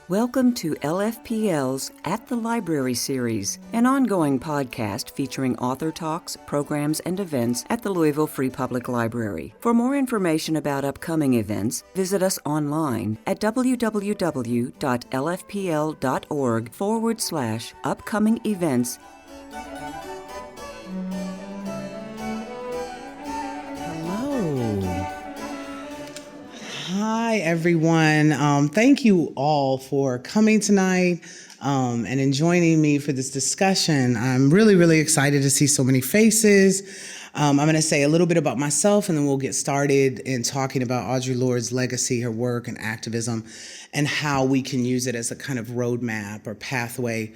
Welcome to LFPL's At the Library series, an ongoing podcast featuring author talks, programs, and events at the Louisville Free Public Library. For more information about upcoming events, visit us online at www.lfpl.org/upcoming events. Hi, everyone. Thank you all for coming tonight and joining me for this discussion. I'm really excited to see so many faces. I'm going to say a little bit about myself, and then we'll get started in talking about Audre Lorde's legacy, her work, and activism, and how we can use it as a kind of roadmap or pathway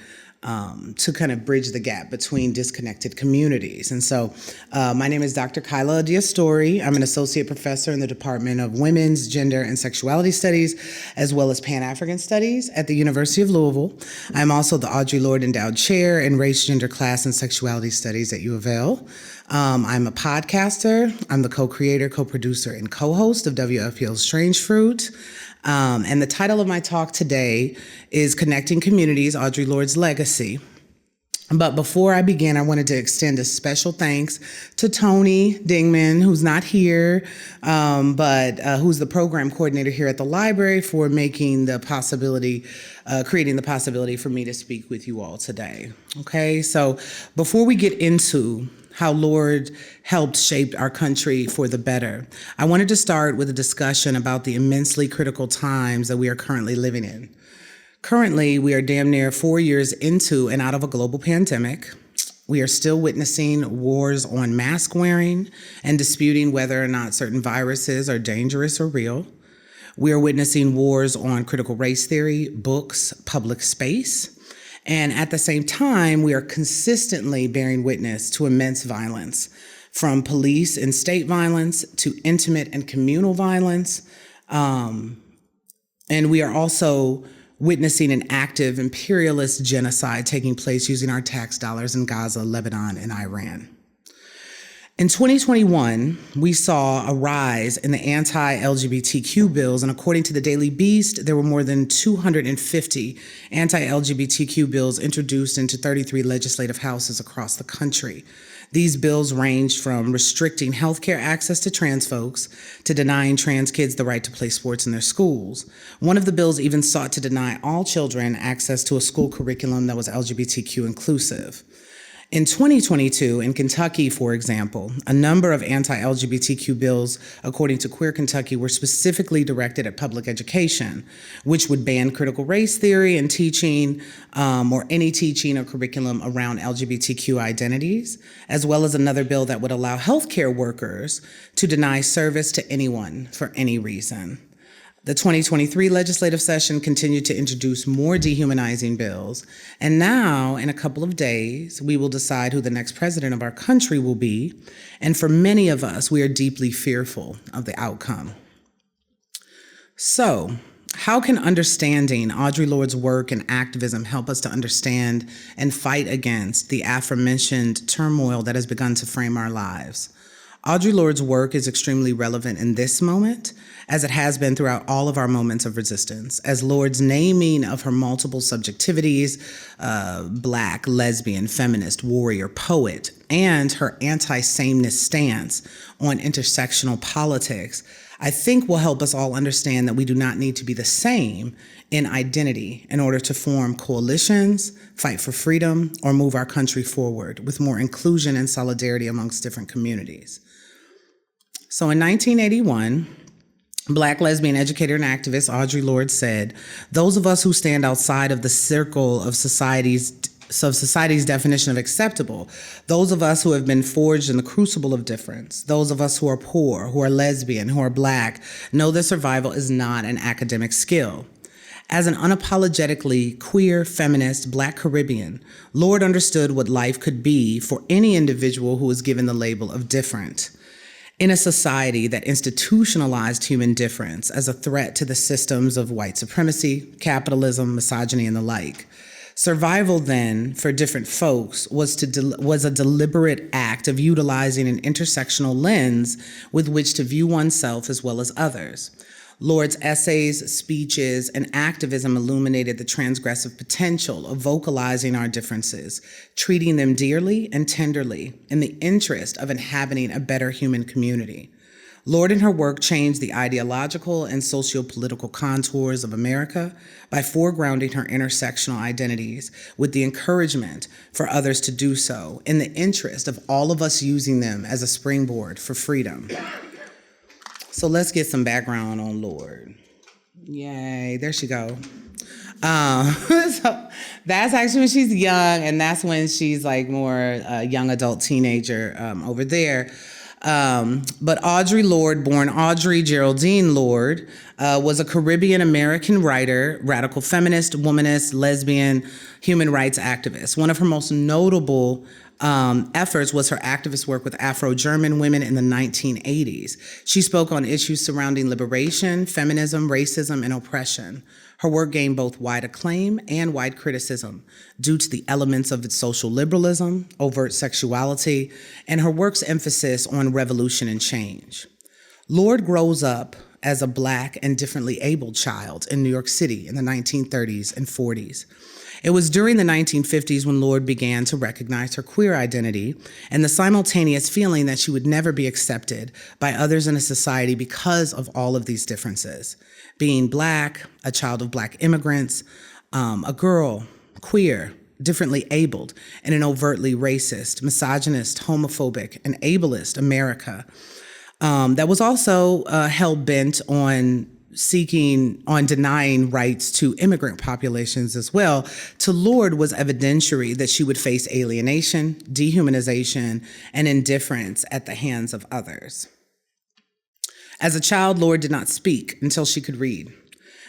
to kind of bridge the gap between disconnected communities. And so my name is Dr. Kaila Story. I'm an associate professor in the Department of Women's, Gender, and Sexuality Studies, as well as Pan-African Studies at the University of Louisville. I'm also the Audre Lorde Endowed Chair in Race, Gender, Class, and Sexuality Studies at UofL. I'm a podcaster. I'm the co-creator, co-producer, and co-host of UofL's Strange Fruit. And the title of my talk today is Connecting Communities, Audre Lorde's Legacy. But before I begin, I wanted to extend a special thanks to Tony Dingman, who's not here, but who's the program coordinator here at the library, for making the possibility, creating the possibility for me to speak with you all today. Okay, so before we get into how Lorde helped shape our country for the better, I wanted to start with a discussion about the immensely critical times that we are currently living in. Currently, we are damn near 4 years into and out of a global pandemic. We are still witnessing wars on mask wearing and disputing whether or not certain viruses are dangerous or real. We are witnessing wars on critical race theory, books, public space. And at the same time, we are consistently bearing witness to immense violence, from police and state violence to intimate and communal violence. And we are also witnessing an active imperialist genocide taking place using our tax dollars in Gaza, Lebanon, and Iran. In 2021, we saw a rise in the anti-LGBTQ bills, and according to the Daily Beast, there were more than 250 anti-LGBTQ bills introduced into 33 legislative houses across the country. These bills ranged from restricting healthcare access to trans folks to denying trans kids the right to play sports in their schools. One of the bills even sought to deny all children access to a school curriculum that was LGBTQ inclusive. In 2022, in Kentucky, for example, a number of anti-LGBTQ bills, according to Queer Kentucky, were specifically directed at public education, which would ban critical race theory and teaching, or any teaching or curriculum around LGBTQ identities, as well as another bill that would allow healthcare workers to deny service to anyone for any reason. The 2023 legislative session continued to introduce more dehumanizing bills, and now, in a couple of days, we will decide who the next president of our country will be, and for many of us, we are deeply fearful of the outcome. So, how can understanding Audre Lorde's work and activism help us to understand and fight against the aforementioned turmoil that has begun to frame our lives? Audre Lorde's work is extremely relevant in this moment, as it has been throughout all of our moments of resistance, as Lorde's naming of her multiple subjectivities, Black, lesbian, feminist, warrior, poet, and her anti-sameness stance on intersectional politics, I think will help us all understand that we do not need to be the same in identity in order to form coalitions, fight for freedom, or move our country forward with more inclusion and solidarity amongst different communities. So in 1981, Black lesbian educator and activist Audre Lorde said, "Those of us who stand outside of the circle of society's definition of acceptable, those of us who have been forged in the crucible of difference, those of us who are poor, who are lesbian, who are Black, know that survival is not an academic skill." As an unapologetically queer, feminist, Black Caribbean, Lorde understood what life could be for any individual who was given the label of different. In a society that institutionalized human difference as a threat to the systems of white supremacy, capitalism, misogyny, and the like, survival then for different folks was a deliberate act of utilizing an intersectional lens with which to view oneself as well as others. Lorde's essays, speeches, and activism illuminated the transgressive potential of vocalizing our differences, treating them dearly and tenderly in the interest of inhabiting a better human community. Lorde and her work changed the ideological and socio-political contours of America by foregrounding her intersectional identities with the encouragement for others to do so in the interest of all of us using them as a springboard for freedom. So let's get some background on Lorde. Yay, there she go. So that's actually when she's young, and that's when she's like more young adult teenager over there. But Audre Lorde, born Audre Geraldine Lorde, was a Caribbean American writer, radical feminist, womanist, lesbian, human rights activist. One of her most notable efforts was her activist work with Afro-German women in the 1980s. She spoke on issues surrounding liberation, feminism, racism, and oppression. Her work gained both wide acclaim and wide criticism due to the elements of its social liberalism, overt sexuality, and her work's emphasis on revolution and change. Lorde grows up as a Black and differently abled child in New York City in the 1930s and 40s. It was during the 1950s when Lorde began to recognize her queer identity and the simultaneous feeling that she would never be accepted by others in a society because of all of these differences. Being Black, a child of Black immigrants, a girl, queer, differently abled, in an overtly racist, misogynist, homophobic, and ableist America that was also hell-bent on denying rights to immigrant populations as well. To Lorde was evidentiary that she would face alienation, dehumanization, and indifference at the hands of others. As a child, Lorde did not speak until she could read.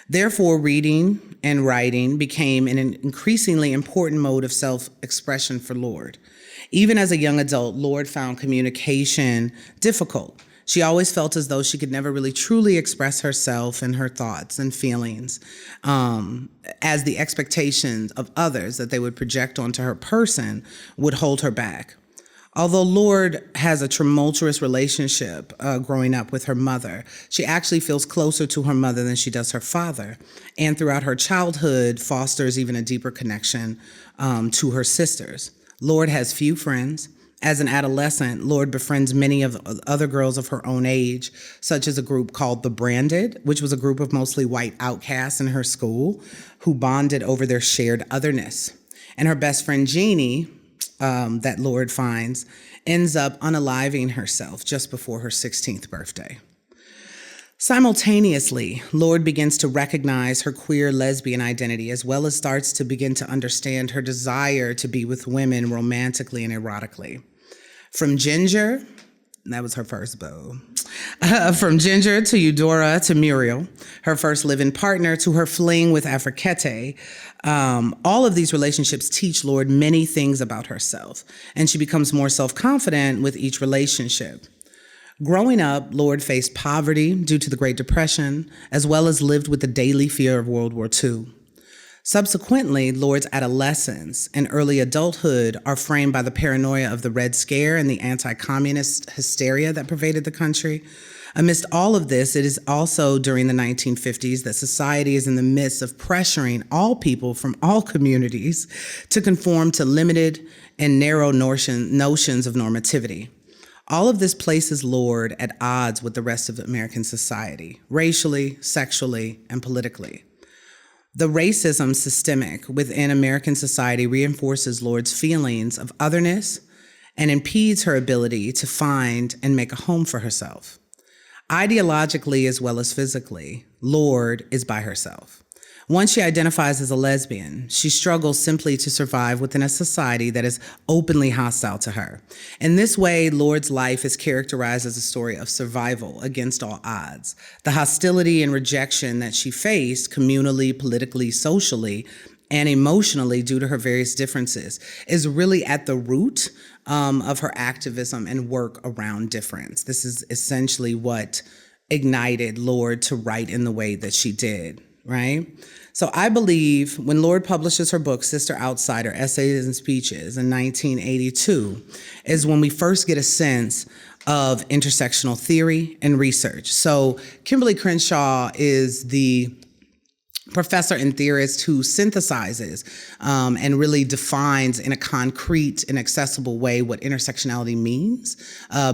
Therefore, reading and writing became an increasingly important mode of self-expression for Lorde. Even as a young adult, Lorde found communication difficult. She always felt as though she could never really truly express herself and her thoughts and feelings, as the expectations of others that they would project onto her person would hold her back. Although Lorde has a tumultuous relationship growing up with her mother, she actually feels closer to her mother than she does her father, and throughout her childhood fosters even a deeper connection to her sisters. Lorde has few friends. As an adolescent, Lorde befriends many of other girls of her own age, such as a group called The Branded, which was a group of mostly white outcasts in her school who bonded over their shared otherness. And her best friend, Jeannie, that Lorde finds, ends up unaliving herself just before her 16th birthday. Simultaneously, Lorde begins to recognize her queer lesbian identity as well as starts to begin to understand her desire to be with women romantically and erotically. From Ginger, that was her first beau, from Ginger to Eudora to Muriel, her first live-in partner, to her fling with Afriquete, all of these relationships teach Lorde many things about herself, and she becomes more self-confident with each relationship. Growing up, Lorde faced poverty due to the Great Depression, as well as lived with the daily fear of World War II. Subsequently, Lorde's adolescence and early adulthood are framed by the paranoia of the Red Scare and the anti-communist hysteria that pervaded the country. Amidst all of this, it is also during the 1950s that society is in the midst of pressuring all people from all communities to conform to limited and narrow notions of normativity. All of this places Lorde at odds with the rest of American society, racially, sexually, and politically. The racism systemic within American society reinforces Lorde's feelings of otherness and impedes her ability to find and make a home for herself. Ideologically as well as physically, Lorde is by herself. Once she identifies as a lesbian, she struggles simply to survive within a society that is openly hostile to her. In this way, Lorde's life is characterized as a story of survival against all odds. The hostility and rejection that she faced communally, politically, socially, and emotionally due to her various differences is really at the root of her activism and work around difference. This is essentially what ignited Lorde to write in the way that she did, right? So I believe when Lorde publishes her book, Sister Outsider, Essays and Speeches in 1982, is when we first get a sense of intersectional theory and research. So Kimberly Crenshaw is the professor and theorist who synthesizes and really defines in a concrete and accessible way what intersectionality means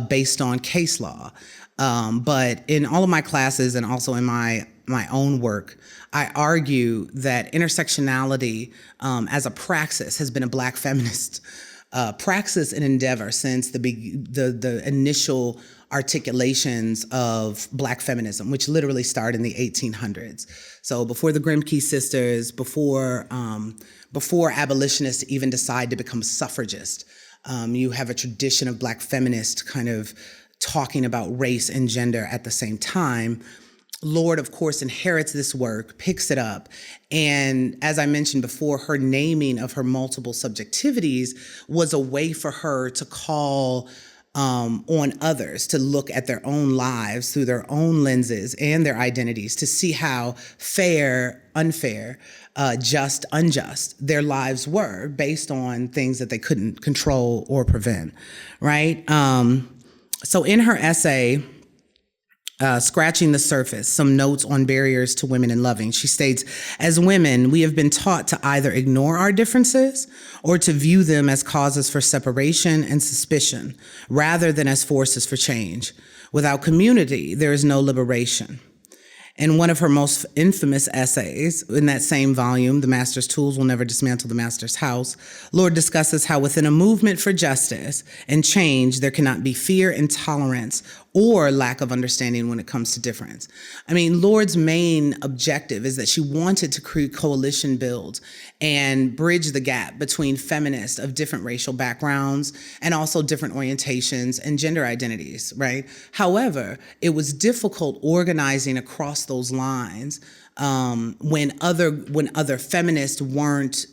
based on case law. But in all of my classes and also in my own work, I argue that intersectionality as a praxis has been a Black feminist praxis and endeavor since the initial articulations of Black feminism, which literally started in the 1800s. So before the Grimke sisters, before abolitionists even decide to become suffragists, you have a tradition of Black feminists kind of talking about race and gender at the same time. Lorde, of course, inherits this work, picks it up, and as I mentioned before, her naming of her multiple subjectivities was a way for her to call on others to look at their own lives through their own lenses and their identities to see how fair, unfair, just, unjust their lives were based on things that they couldn't control or prevent, right? So in her essay, Scratching the Surface, Some Notes on Barriers to Women in Loving, she states, as women, we have been taught to either ignore our differences or to view them as causes for separation and suspicion, rather than as forces for change. Without community, there is no liberation. In one of her most infamous essays in that same volume, The Master's Tools Will Never Dismantle the Master's House, Lorde discusses how within a movement for justice and change, there cannot be fear, intolerance, or lack of understanding when it comes to difference. I mean, Lorde's main objective is that she wanted to create coalition builds and bridge the gap between feminists of different racial backgrounds and also different orientations and gender identities, right? However, it was difficult organizing across those lines when other feminists weren't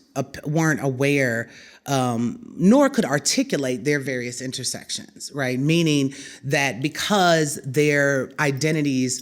aware nor could articulate their various intersections, right? Meaning that because their identities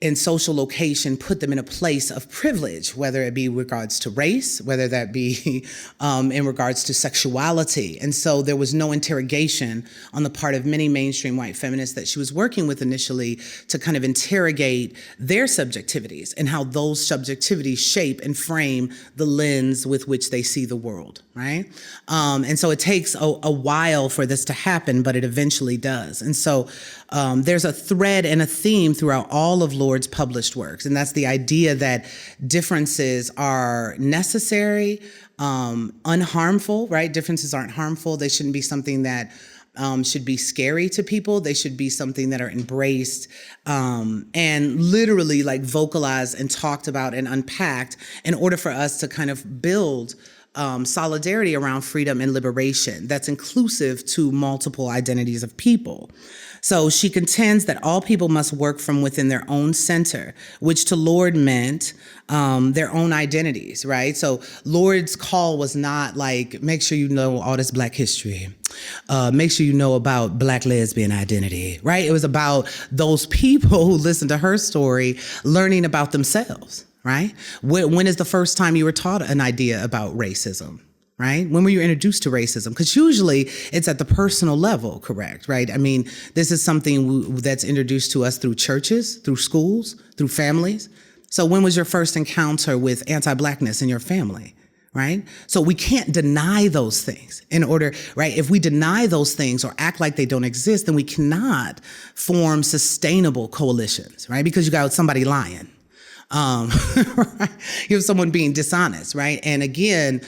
and social location put them in a place of privilege, whether it be in regards to race, whether that be in regards to sexuality. And so there was no interrogation on the part of many mainstream white feminists that she was working with initially to kind of interrogate their subjectivities and how those subjectivities shape and frame the lens with which they see the world, right? And so it takes a while for this to happen, but it eventually does. And so there's a thread and a theme throughout all of Lorde's published works, and that's the idea that differences are necessary, unharmful, right? Differences aren't harmful. They shouldn't be something that should be scary to people. They should be something that are embraced and literally like vocalized and talked about and unpacked in order for us to kind of build solidarity around freedom and liberation that's inclusive to multiple identities of people. So she contends that all people must work from within their own center, which to Lorde meant their own identities, right? So Lorde's call was not like, make sure you know all this Black history. Make sure you know about Black lesbian identity, right? It was about those people who listened to her story learning about themselves, right? When is the first time you were taught an idea about racism? Right? When were you introduced to racism? Because usually it's at the personal level, correct? Right? I mean, this is something that's introduced to us through churches, through schools, through families. So when was your first encounter with anti-Blackness in your family? Right? So we can't deny those things in order, right? If we deny those things or act like they don't exist, then we cannot form sustainable coalitions, right? Because you got somebody lying. Right? You have someone being dishonest, right? And again,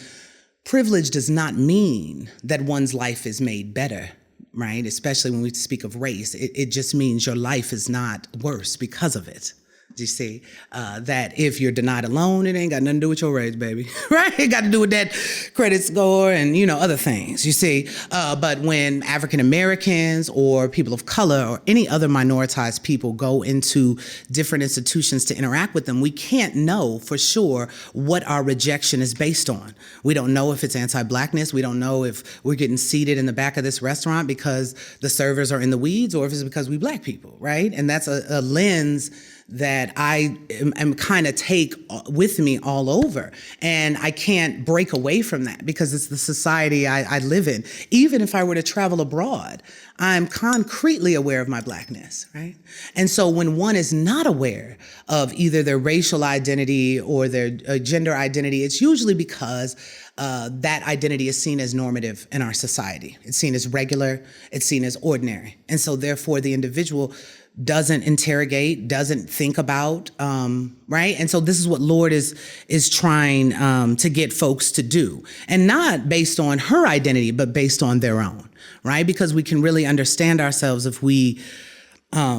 privilege does not mean that one's life is made better, right? Especially when we speak of race. It just means your life is not worse because of it. Do you see? That if you're denied a loan, it ain't got nothing to do with your race, baby, right? It got to do with that credit score and, other things, you see? But when African Americans or people of color or any other minoritized people go into different institutions to interact with them, we can't know for sure what our rejection is based on. We don't know if it's anti-Blackness. We don't know if we're getting seated in the back of this restaurant because the servers are in the weeds or if it's because we Black people, right? And that's a lens that I am kind of take with me all over. And I can't break away from that because it's the society I live in. Even if I were to travel abroad, I'm concretely aware of my Blackness, right? And so when one is not aware of either their racial identity or their gender identity, it's usually because that identity is seen as normative in our society. It's seen as regular, it's seen as ordinary. And so therefore the individual doesn't interrogate, doesn't think about, right? And so this is what Lorde is trying to get folks to do. And not based on her identity, but based on their own, right? Because we can really understand ourselves if we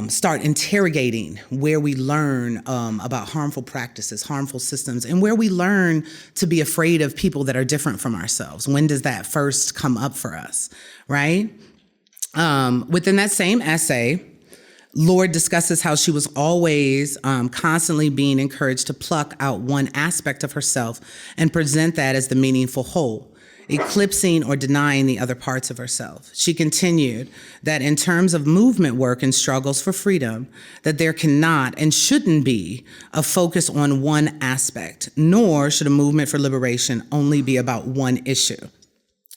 start interrogating where we learn about harmful practices, harmful systems, and where we learn to be afraid of people that are different from ourselves. When does that first come up for us, right? Within that same essay, Lorde discusses how she was always constantly being encouraged to pluck out one aspect of herself and present that as the meaningful whole, eclipsing or denying the other parts of herself. She continued that in terms of movement work and struggles for freedom, that there cannot and shouldn't be a focus on one aspect, nor should a movement for liberation only be about one issue.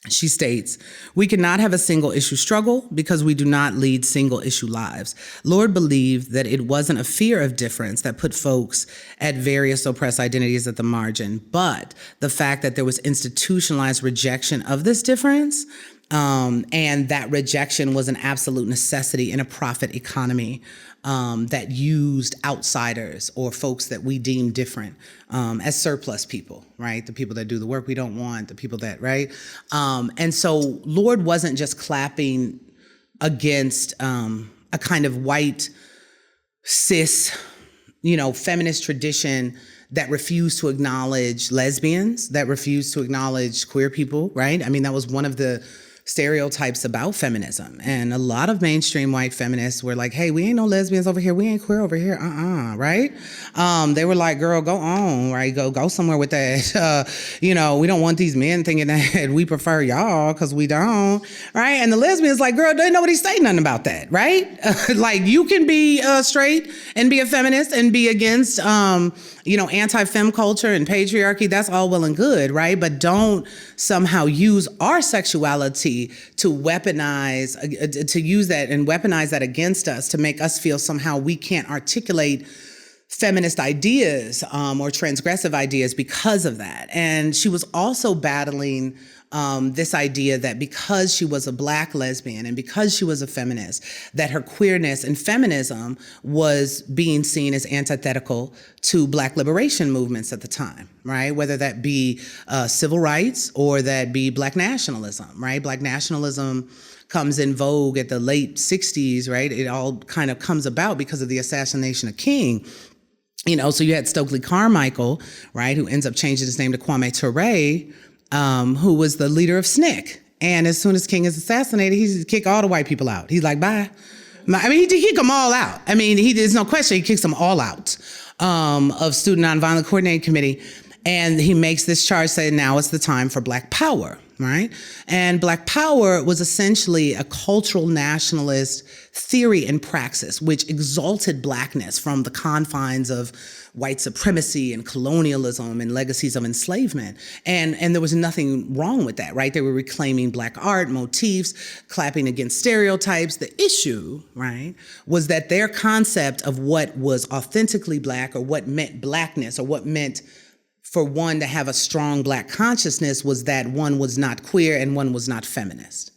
She states, we cannot have a single issue struggle because we do not lead single issue lives. Lorde believed that it wasn't a fear of difference that put folks at various oppressed identities at the margin, but the fact that there was institutionalized rejection of this difference, and that rejection was an absolute necessity in a profit economy that used outsiders or folks that we deem different as surplus people, right? The people that do the work we don't want, the people that, right? And so Lorde wasn't just clapping against a kind of white, cis, feminist tradition that refused to acknowledge lesbians, that refused to acknowledge queer people, right? I mean, that was one of the stereotypes about feminism. And a lot of mainstream white feminists were like, hey, we ain't no lesbians over here. We ain't queer over here. Right? They were like, girl, go on, right? Go somewhere with that. We don't want these men thinking that we prefer y'all because we don't, right? And the lesbians like, girl, ain't nobody say nothing about that, right? Like you can be straight and be a feminist and be against, anti-fem culture and patriarchy. That's all well and good, right? But don't somehow use our sexuality to weaponize, to use that and weaponize that against us to make us feel somehow we can't articulate feminist ideas or transgressive ideas because of that. And she was also battling this idea that because she was a Black lesbian and because she was a feminist, that her queerness and feminism was being seen as antithetical to Black liberation movements at the time, right? Whether that be civil rights or that be Black nationalism, right? Black nationalism comes in vogue at the late 60s, right? It all kind of comes about because of the assassination of King. So you had Stokely Carmichael, right, who ends up changing his name to Kwame Ture, who was the leader of SNCC. And as soon as King is assassinated, he kicked all the white people out. He's like, bye. He kicked them all out. There's no question, he kicks them all out of Student Nonviolent Coordinating Committee. And he makes this charge saying now it's the time for Black power, right? And Black power was essentially a cultural nationalist theory and praxis, which exalted Blackness from the confines of white supremacy and colonialism and legacies of enslavement. And there was nothing wrong with that, right? They were reclaiming Black art, motifs, clapping against stereotypes. The issue, right, was that their concept of what was authentically Black or what meant Blackness or what meant for one to have a strong Black consciousness was that one was not queer and one was not feminist.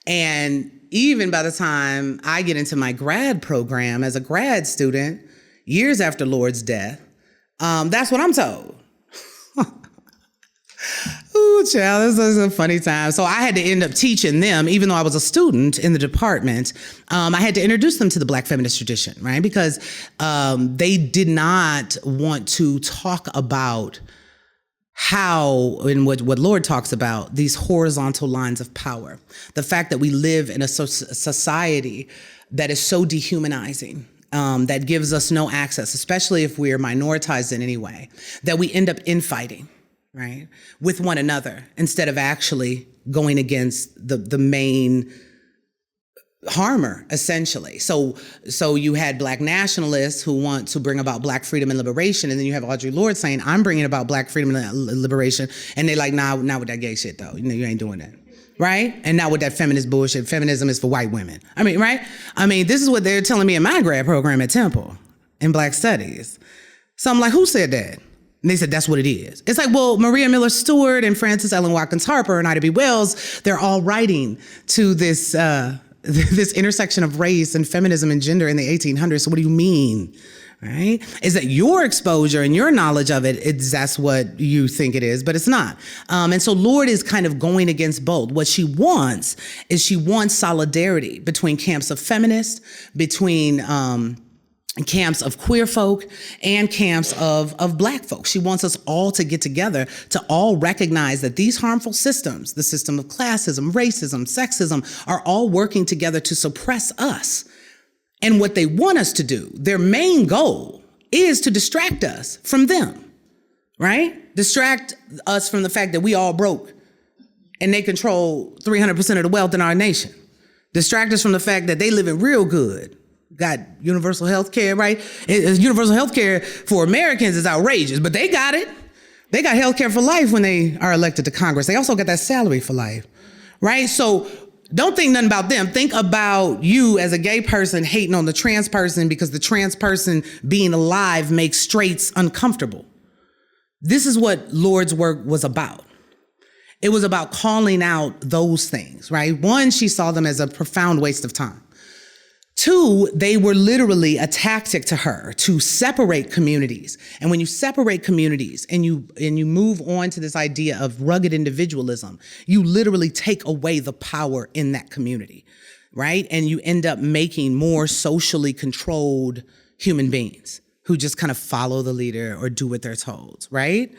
And even by the time I get into my grad program as a grad student, years after Lorde's death, that's what I'm told. Ooh, child, this is a funny time. So I had to end up teaching them, even though I was a student in the department, I had to introduce them to the Black feminist tradition, right? Because they did not want to talk about how, and what Lorde talks about, these horizontal lines of power. The fact that we live in a society that is so dehumanizing, that gives us no access, especially if we're minoritized in any way, that we end up infighting, right, with one another instead of actually going against the main harmer, essentially. So you had Black nationalists who want to bring about Black freedom and liberation, and then you have Audre Lorde saying, I'm bringing about Black freedom and liberation, and they're like, nah, not with that gay shit, though. You ain't doing that. Right? And not with that feminist bullshit. Feminism is for white women. Right? This is what they're telling me in my grad program at Temple in Black Studies. So I'm like, who said that? And they said, that's what it is. It's like, well, Maria Miller Stewart and Frances Ellen Watkins Harper and Ida B. Wells, they're all writing to this this intersection of race and feminism and gender in the 1800s. So what do you mean? Right? Is that your exposure and your knowledge of it, that's what you think it is, but it's not. And so Lorde is kind of going against both. What she wants is solidarity between camps of feminists, between camps of queer folk, and camps of Black folk. She wants us all to get together to all recognize that these harmful systems, the system of classism, racism, sexism, are all working together to suppress us. And what they want us to do, their main goal, is to distract us from them, right? Distract us from the fact that we all broke and they control 300% of the wealth in our nation. Distract us from the fact that they living real good. Got universal health care, right? Universal health care for Americans is outrageous, but they got it. They got health care for life when they are elected to Congress. They also got that salary for life, right? So don't think nothing about them. Think about you as a gay person hating on the trans person because the trans person being alive makes straights uncomfortable. This is what Lorde's work was about. It was about calling out those things, right? One, she saw them as a profound waste of time. Two, they were literally a tactic to her to separate communities. And when you separate communities and you move on to this idea of rugged individualism, you literally take away the power in that community, right? And you end up making more socially controlled human beings who just kind of follow the leader or do what they're told, right?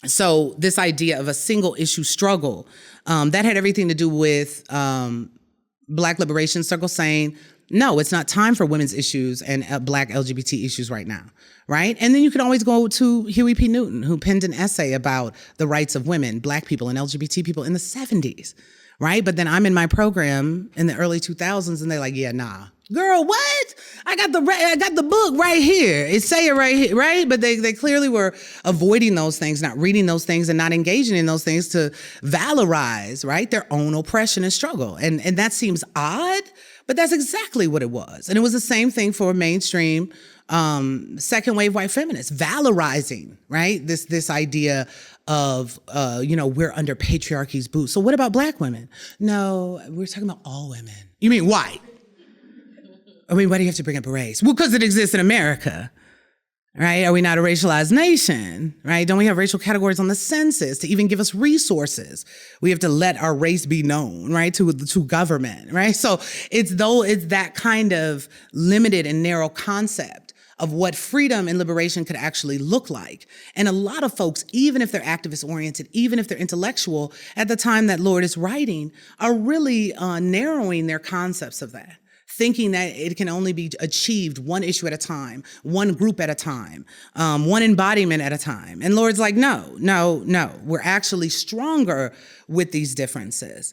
So this idea of a single issue struggle, that had everything to do with Black Liberation Circle saying, no, it's not time for women's issues and Black LGBT issues right now, right? And then you can always go to Huey P. Newton, who penned an essay about the rights of women, Black people, and LGBT people in the 70s, right? But then I'm in my program in the early 2000s, and they're like, yeah, nah. Girl, what? I got the book right here. It say it right here, right? But they clearly were avoiding those things, not reading those things, and not engaging in those things to valorize, right, their own oppression and struggle. And that seems odd, but that's exactly what it was. And it was the same thing for mainstream second wave white feminists, valorizing, right, this idea of we're under patriarchy's boot. So what about Black women? No, we're talking about all women. You mean white? Why do you have to bring up race? Well, because it exists in America, right? Are we not a racialized nation, right? Don't we have racial categories on the census to even give us resources? We have to let our race be known, right, to government, right? So it's that kind of limited and narrow concept of what freedom and liberation could actually look like. And a lot of folks, even if they're activist oriented, even if they're intellectual, at the time that Lorde is writing, are really narrowing their concepts of that, thinking that it can only be achieved one issue at a time, one group at a time, one embodiment at a time. And Lorde's like, no. We're actually stronger with these differences.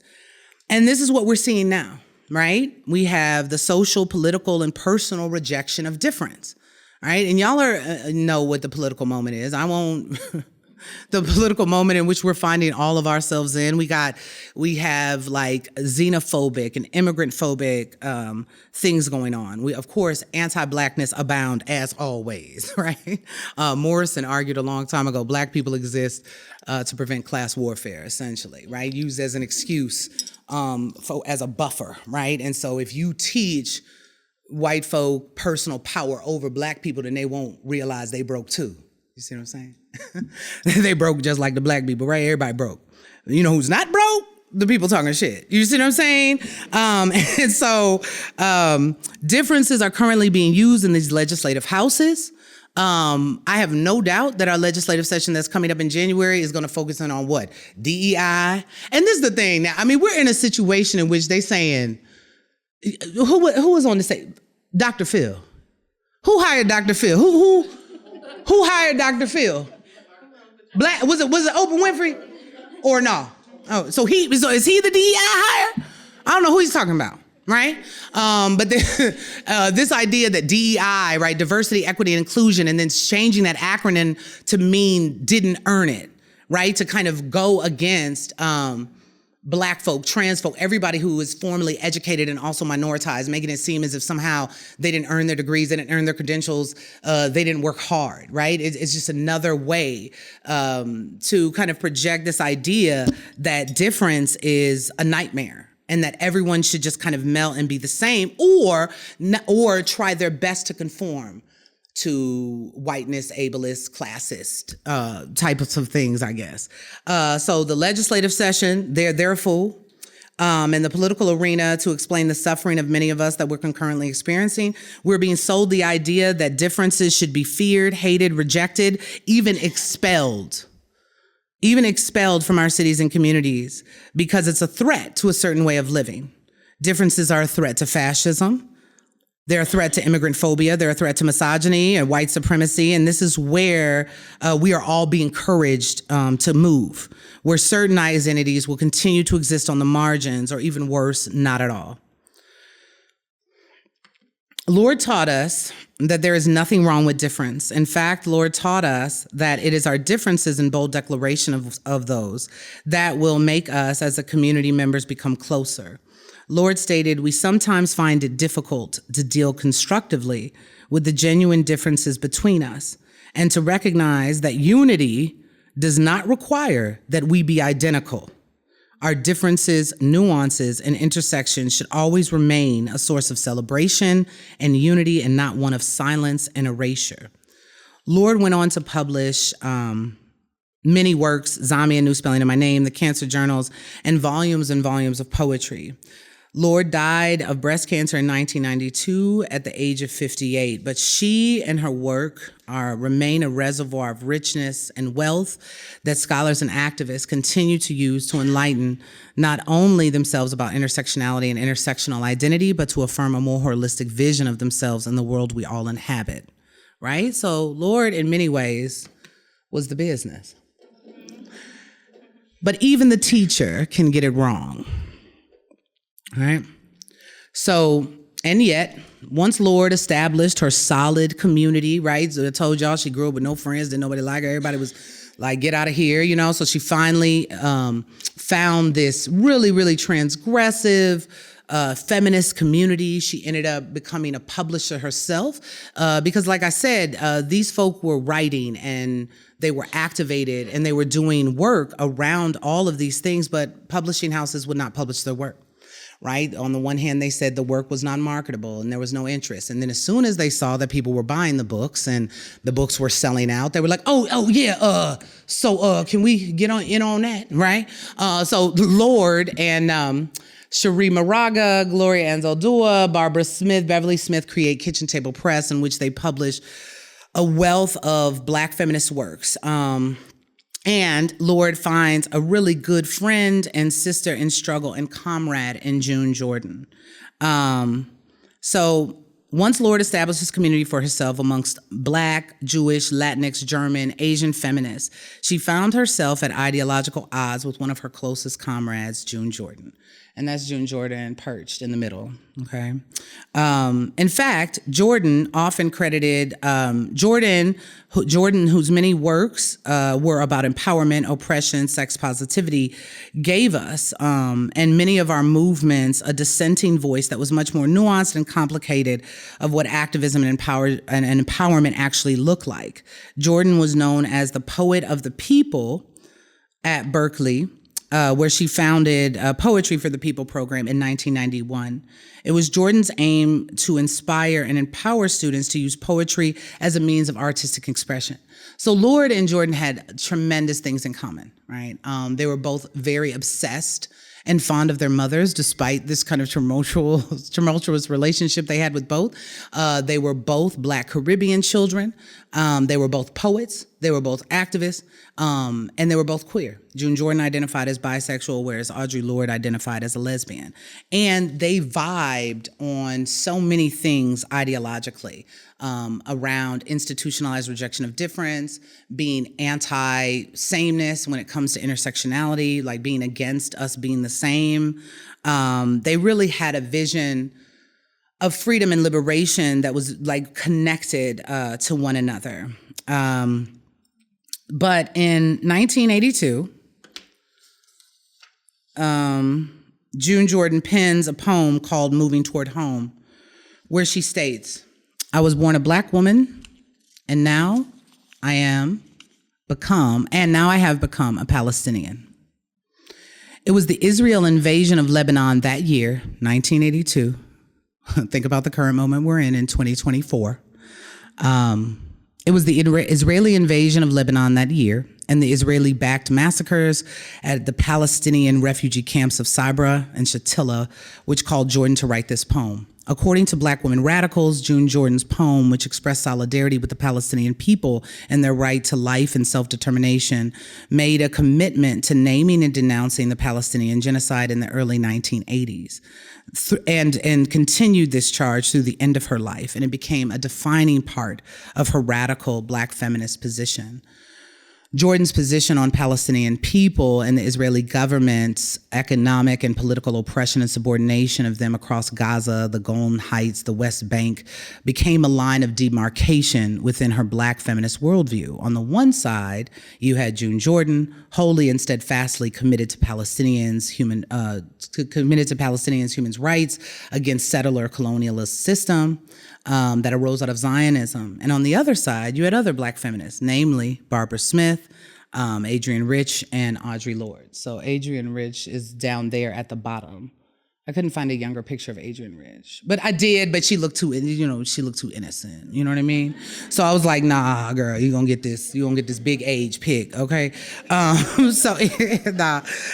And this is what we're seeing now, right? We have the social, political, and personal rejection of difference, right? And y'all know what the political moment is. I won't... The political moment in which we're finding all of ourselves in. We have like xenophobic and immigrant phobic things going on. We, of course, anti-Blackness abound as always, right? Morrison argued a long time ago, Black people exist to prevent class warfare, essentially, right? Used as an excuse, as a buffer, right? And so if you teach white folk personal power over Black people, then they won't realize they broke too. You see what I'm saying? They broke just like the Black people, right? Everybody broke. You know who's not broke? The people talking shit. You see what I'm saying? And so differences are currently being used in these legislative houses. I have no doubt that our legislative session that's coming up in January is going to focus on what? DEI. And this is the thing. Now, we're in a situation in which they saying, who was on the stage? Dr. Phil. Who hired Dr. Phil? Who hired Dr. Phil? Was it Oprah Winfrey or no? Oh, so is he the DEI hire? I don't know who he's talking about, right? But this idea that DEI, right, diversity, equity, and inclusion, and then changing that acronym to mean didn't earn it, right? To kind of go against Black folk, trans folk, everybody who is formally educated and also minoritized, making it seem as if somehow they didn't earn their degrees, they didn't earn their credentials, they didn't work hard, right? It's just another way to kind of project this idea that difference is a nightmare and that everyone should just kind of melt and be the same or try their best to conform to whiteness, ableist, classist types of things, I guess. So the legislative session, they're full. In the political arena, to explain the suffering of many of us that we're concurrently experiencing, we're being sold the idea that differences should be feared, hated, rejected, even expelled from our cities and communities because it's a threat to a certain way of living. Differences are a threat to fascism. They're a threat to immigrant phobia. They're a threat to misogyny and white supremacy. And this is where we are all being encouraged to move, where certain identities will continue to exist on the margins, or even worse, not at all. Lorde taught us that there is nothing wrong with difference. In fact, Lorde taught us that it is our differences and bold declaration of those that will make us as a community members become closer. Lorde stated, we sometimes find it difficult to deal constructively with the genuine differences between us and to recognize that unity does not require that we be identical. Our differences, nuances, and intersections should always remain a source of celebration and unity and not one of silence and erasure. Lorde went on to publish many works, Zami, A New Spelling of My Name, the Cancer Journals, and volumes of poetry. Lorde died of breast cancer in 1992 at the age of 58, but she and her work remain a reservoir of richness and wealth that scholars and activists continue to use to enlighten not only themselves about intersectionality and intersectional identity, but to affirm a more holistic vision of themselves and the world we all inhabit, right? So Lorde, in many ways, was the business. But even the teacher can get it wrong. All right. So, and yet, once Lorde established her solid community, right? So I told y'all she grew up with no friends, didn't nobody like her. Everybody was like, get out of here, you know? So she finally found this really, really transgressive, feminist community. She ended up becoming a publisher herself because, like I said, these folk were writing and they were activated and they were doing work around all of these things, but publishing houses would not publish their work. Right? On the one hand, they said the work was non-marketable and there was no interest. And then as soon as they saw that people were buying the books and the books were selling out, they were like, so can we get in on that, right? So Lorde and Cherie Moraga, Gloria Anzaldúa, Barbara Smith, Beverly Smith create Kitchen Table Press, in which they publish a wealth of Black feminist works. And Lorde finds a really good friend and sister in struggle and comrade in June Jordan. So once Lorde established his community for herself amongst Black, Jewish, Latinx, German, Asian feminists, she found herself at ideological odds with one of her closest comrades, June Jordan. And that's June Jordan perched in the middle, okay? In fact, Jordan often credited, Jordan, whose many works were about empowerment, oppression, sex positivity, gave us, and many of our movements, a dissenting voice that was much more nuanced and complicated of what activism and empowerment actually look like. Jordan was known as the poet of the people at Berkeley, where she founded Poetry for the People program in 1991. It was Jordan's aim to inspire and empower students to use poetry as a means of artistic expression. So Lorde and Jordan had tremendous things in common, right? They were both very obsessed and fond of their mothers, despite this kind of tumultuous relationship they had with both. They were both Black Caribbean children. They were both poets. They were both activists, and they were both queer. June Jordan identified as bisexual, whereas Audre Lorde identified as a lesbian. And they vibed on so many things ideologically, around institutionalized rejection of difference, being anti-sameness when it comes to intersectionality, like being against us being the same. They really had a vision of freedom and liberation that was like connected to one another. But in 1982, June Jordan pens a poem called Moving Toward Home, where she states, "I was born a Black woman, and now I have become a Palestinian. It was the Israel invasion of Lebanon that year, 1982. Think about the current moment we're in 2024. It was the Israeli invasion of Lebanon that year and the Israeli-backed massacres at the Palestinian refugee camps of Sabra and Shatila, which called Jordan to write this poem. According to Black women radicals, June Jordan's poem, which expressed solidarity with the Palestinian people and their right to life and self-determination, made a commitment to naming and denouncing the Palestinian genocide in the early 1980s. And continued this charge through the end of her life, and it became a defining part of her radical Black feminist position. Jordan's position on Palestinian people and the Israeli government's economic and political oppression and subordination of them across Gaza, the Golan Heights, the West Bank, became a line of demarcation within her Black feminist worldview. On the one side, you had June Jordan, wholly and steadfastly committed to Palestinians' human rights against settler colonialist system that arose out of Zionism. And on the other side, you had other Black feminists, namely Barbara Smith, Adrienne Rich, and Audre Lorde. So Adrienne Rich is down there at the bottom. I couldn't find a younger picture of Adrienne Rich, but I did. But she looked too innocent. You know what I mean? So I was like, nah, girl, you gonna get this big age pick, okay? So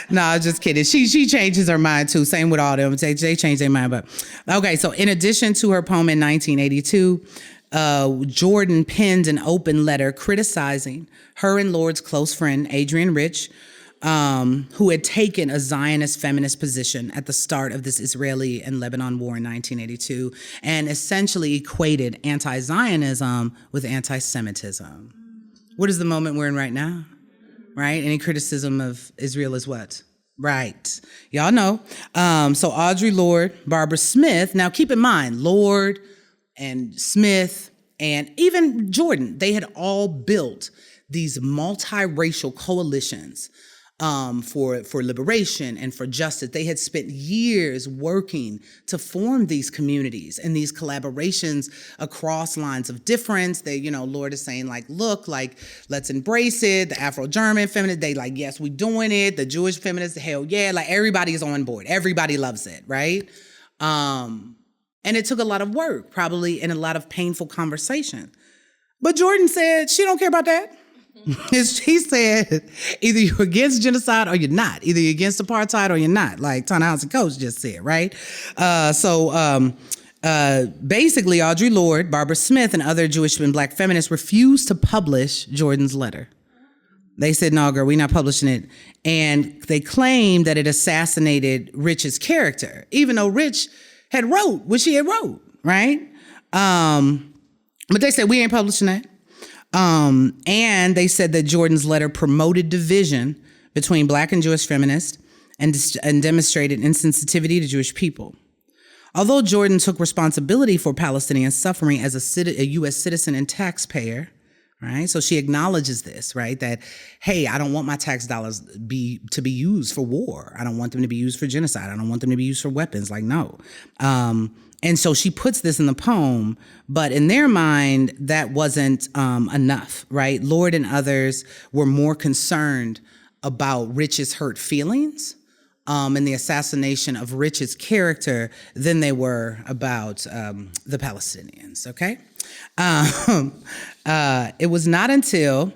nah, just kidding. She changes her mind too. Same with all them. They change their mind, but okay. So in addition to her poem in 1982. Jordan penned an open letter criticizing her and Lorde's close friend, Adrienne Rich, who had taken a Zionist feminist position at the start of this Israeli and Lebanon war in 1982 and essentially equated anti-Zionism with anti-Semitism. What is the moment we're in right now? Right? Any criticism of Israel is what? Right. Y'all know. So Audre Lorde, Barbara Smith. Now keep in mind, Lorde and Smith and even Jordan, they had all built these multiracial coalitions for liberation and for justice. They had spent years working to form these communities and these collaborations across lines of difference. They, Lorde is saying like, look, like, let's embrace it. The Afro-German feminists, they like, yes, we're doing it. The Jewish feminists, hell yeah. Like everybody is on board. Everybody loves it, right? And it took a lot of work, probably, and a lot of painful conversation. But Jordan said she don't care about that. He said, either you're against genocide or you're not. Either you're against apartheid or you're not, like Ta-Nehisi Coates just said, right? Basically, Audre Lorde, Barbara Smith, and other Jewish and Black feminists refused to publish Jordan's letter. They said, no, girl, we're not publishing it. And they claimed that it assassinated Rich's character, even though Rich had wrote what she had wrote, right? But they said, we ain't publishing that. And they said that Jordan's letter promoted division between Black and Jewish feminists and demonstrated insensitivity to Jewish people. Although Jordan took responsibility for Palestinian suffering as a U.S. citizen and taxpayer, right? So she acknowledges this, right? That, hey, I don't want my tax dollars to be used for war. I don't want them to be used for genocide. I don't want them to be used for weapons. Like, no. And so she puts this in the poem, but in their mind, that wasn't enough, right? Lorde and others were more concerned about Rich's hurt feelings and the assassination of Rich's character than they were about the Palestinians, okay? It was not until,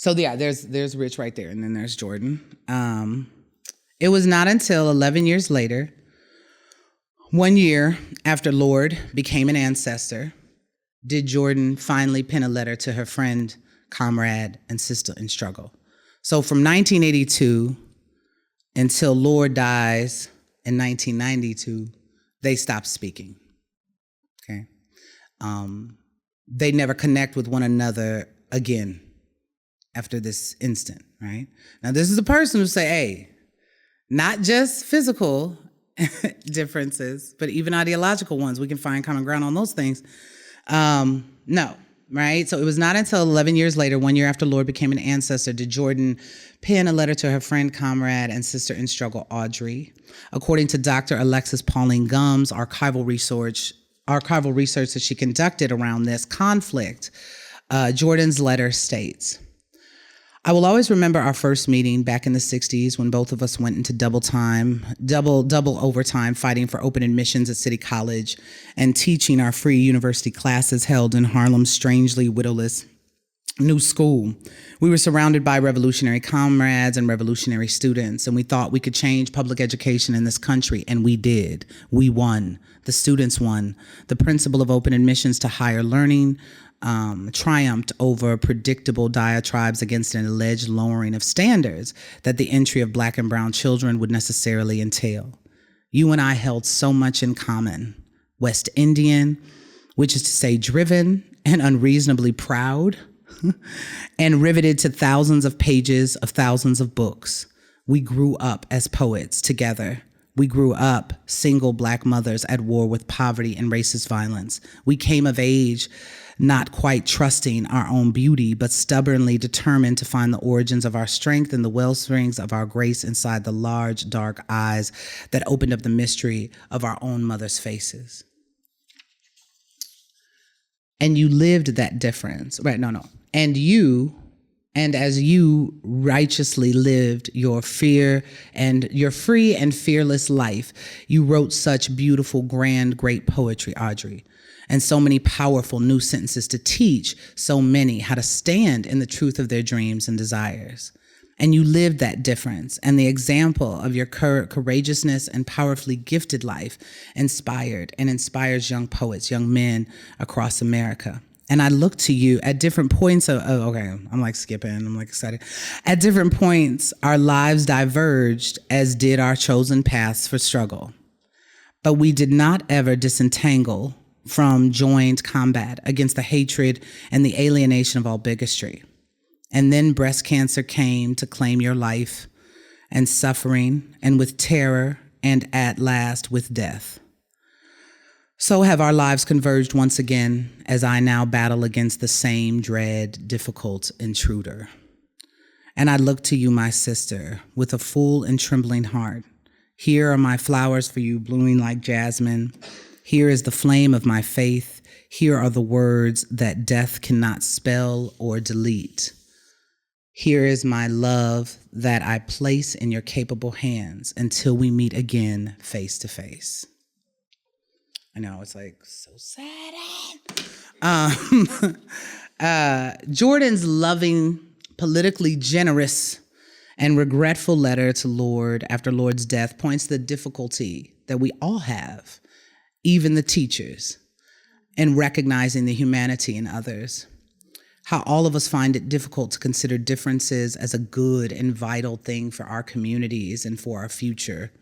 there's Rich right there, and then there's Jordan. It was not until 11 years later, 1 year after Lorde became an ancestor, did Jordan finally pen a letter to her friend, comrade, and sister in struggle. So from 1982 until Lorde dies in 1992, they stopped speaking. Okay. They never connect with one another again after this instant, right? Now, this is a person who say, hey, not just physical differences, but even ideological ones. We can find common ground on those things. No, right? So it was not until 11 years later, 1 year after Lorde became an ancestor, did Jordan pen a letter to her friend, comrade, and sister in struggle, Audre. According to Dr. Alexis Pauline Gumbs, archival research that she conducted around this conflict, Jordan's letter states, I will always remember our first meeting back in the 60s when both of us went into double overtime fighting for open admissions at City College and teaching our free university classes held in Harlem's strangely widowless new school. We were surrounded by revolutionary comrades and revolutionary students, and we thought we could change public education in this country, and we did. We won. The students won. The principle of open admissions to higher learning triumphed over predictable diatribes against an alleged lowering of standards that the entry of Black and brown children would necessarily entail. You and I held so much in common. West Indian, which is to say driven and unreasonably proud, and riveted to thousands of pages of thousands of books. We grew up as poets together. We grew up single Black mothers at war with poverty and racist violence. We came of age not quite trusting our own beauty, but stubbornly determined to find the origins of our strength and the wellsprings of our grace inside the large, dark eyes that opened up the mystery of our own mothers' faces. And you lived that difference, right? No. And as you righteously lived your free and fearless life, you wrote such beautiful, grand, great poetry, Audre, and so many powerful new sentences to teach so many how to stand in the truth of their dreams and desires. And you lived that difference, and the example of your courageousness and powerfully gifted life inspired and inspires young poets, young men across America. And I look to you at different points okay, I'm like skipping, I'm like excited. At different points, our lives diverged, as did our chosen paths for struggle. But we did not ever disentangle from joined combat against the hatred and the alienation of all bigotry. And then breast cancer came to claim your life and suffering, and with terror, and at last with death. So have our lives converged once again as I now battle against the same dread, difficult intruder. And I look to you, my sister, with a full and trembling heart. Here are my flowers for you, blooming like jasmine. Here is the flame of my faith. Here are the words that death cannot spell or delete. Here is my love that I place in your capable hands until we meet again face to face. I know, it's like so sad. Jordan's loving, politically generous, and regretful letter to Lorde after Lorde's death points to the difficulty that we all have, even the teachers, in recognizing the humanity in others. How all of us find it difficult to consider differences as a good and vital thing for our communities and for our future.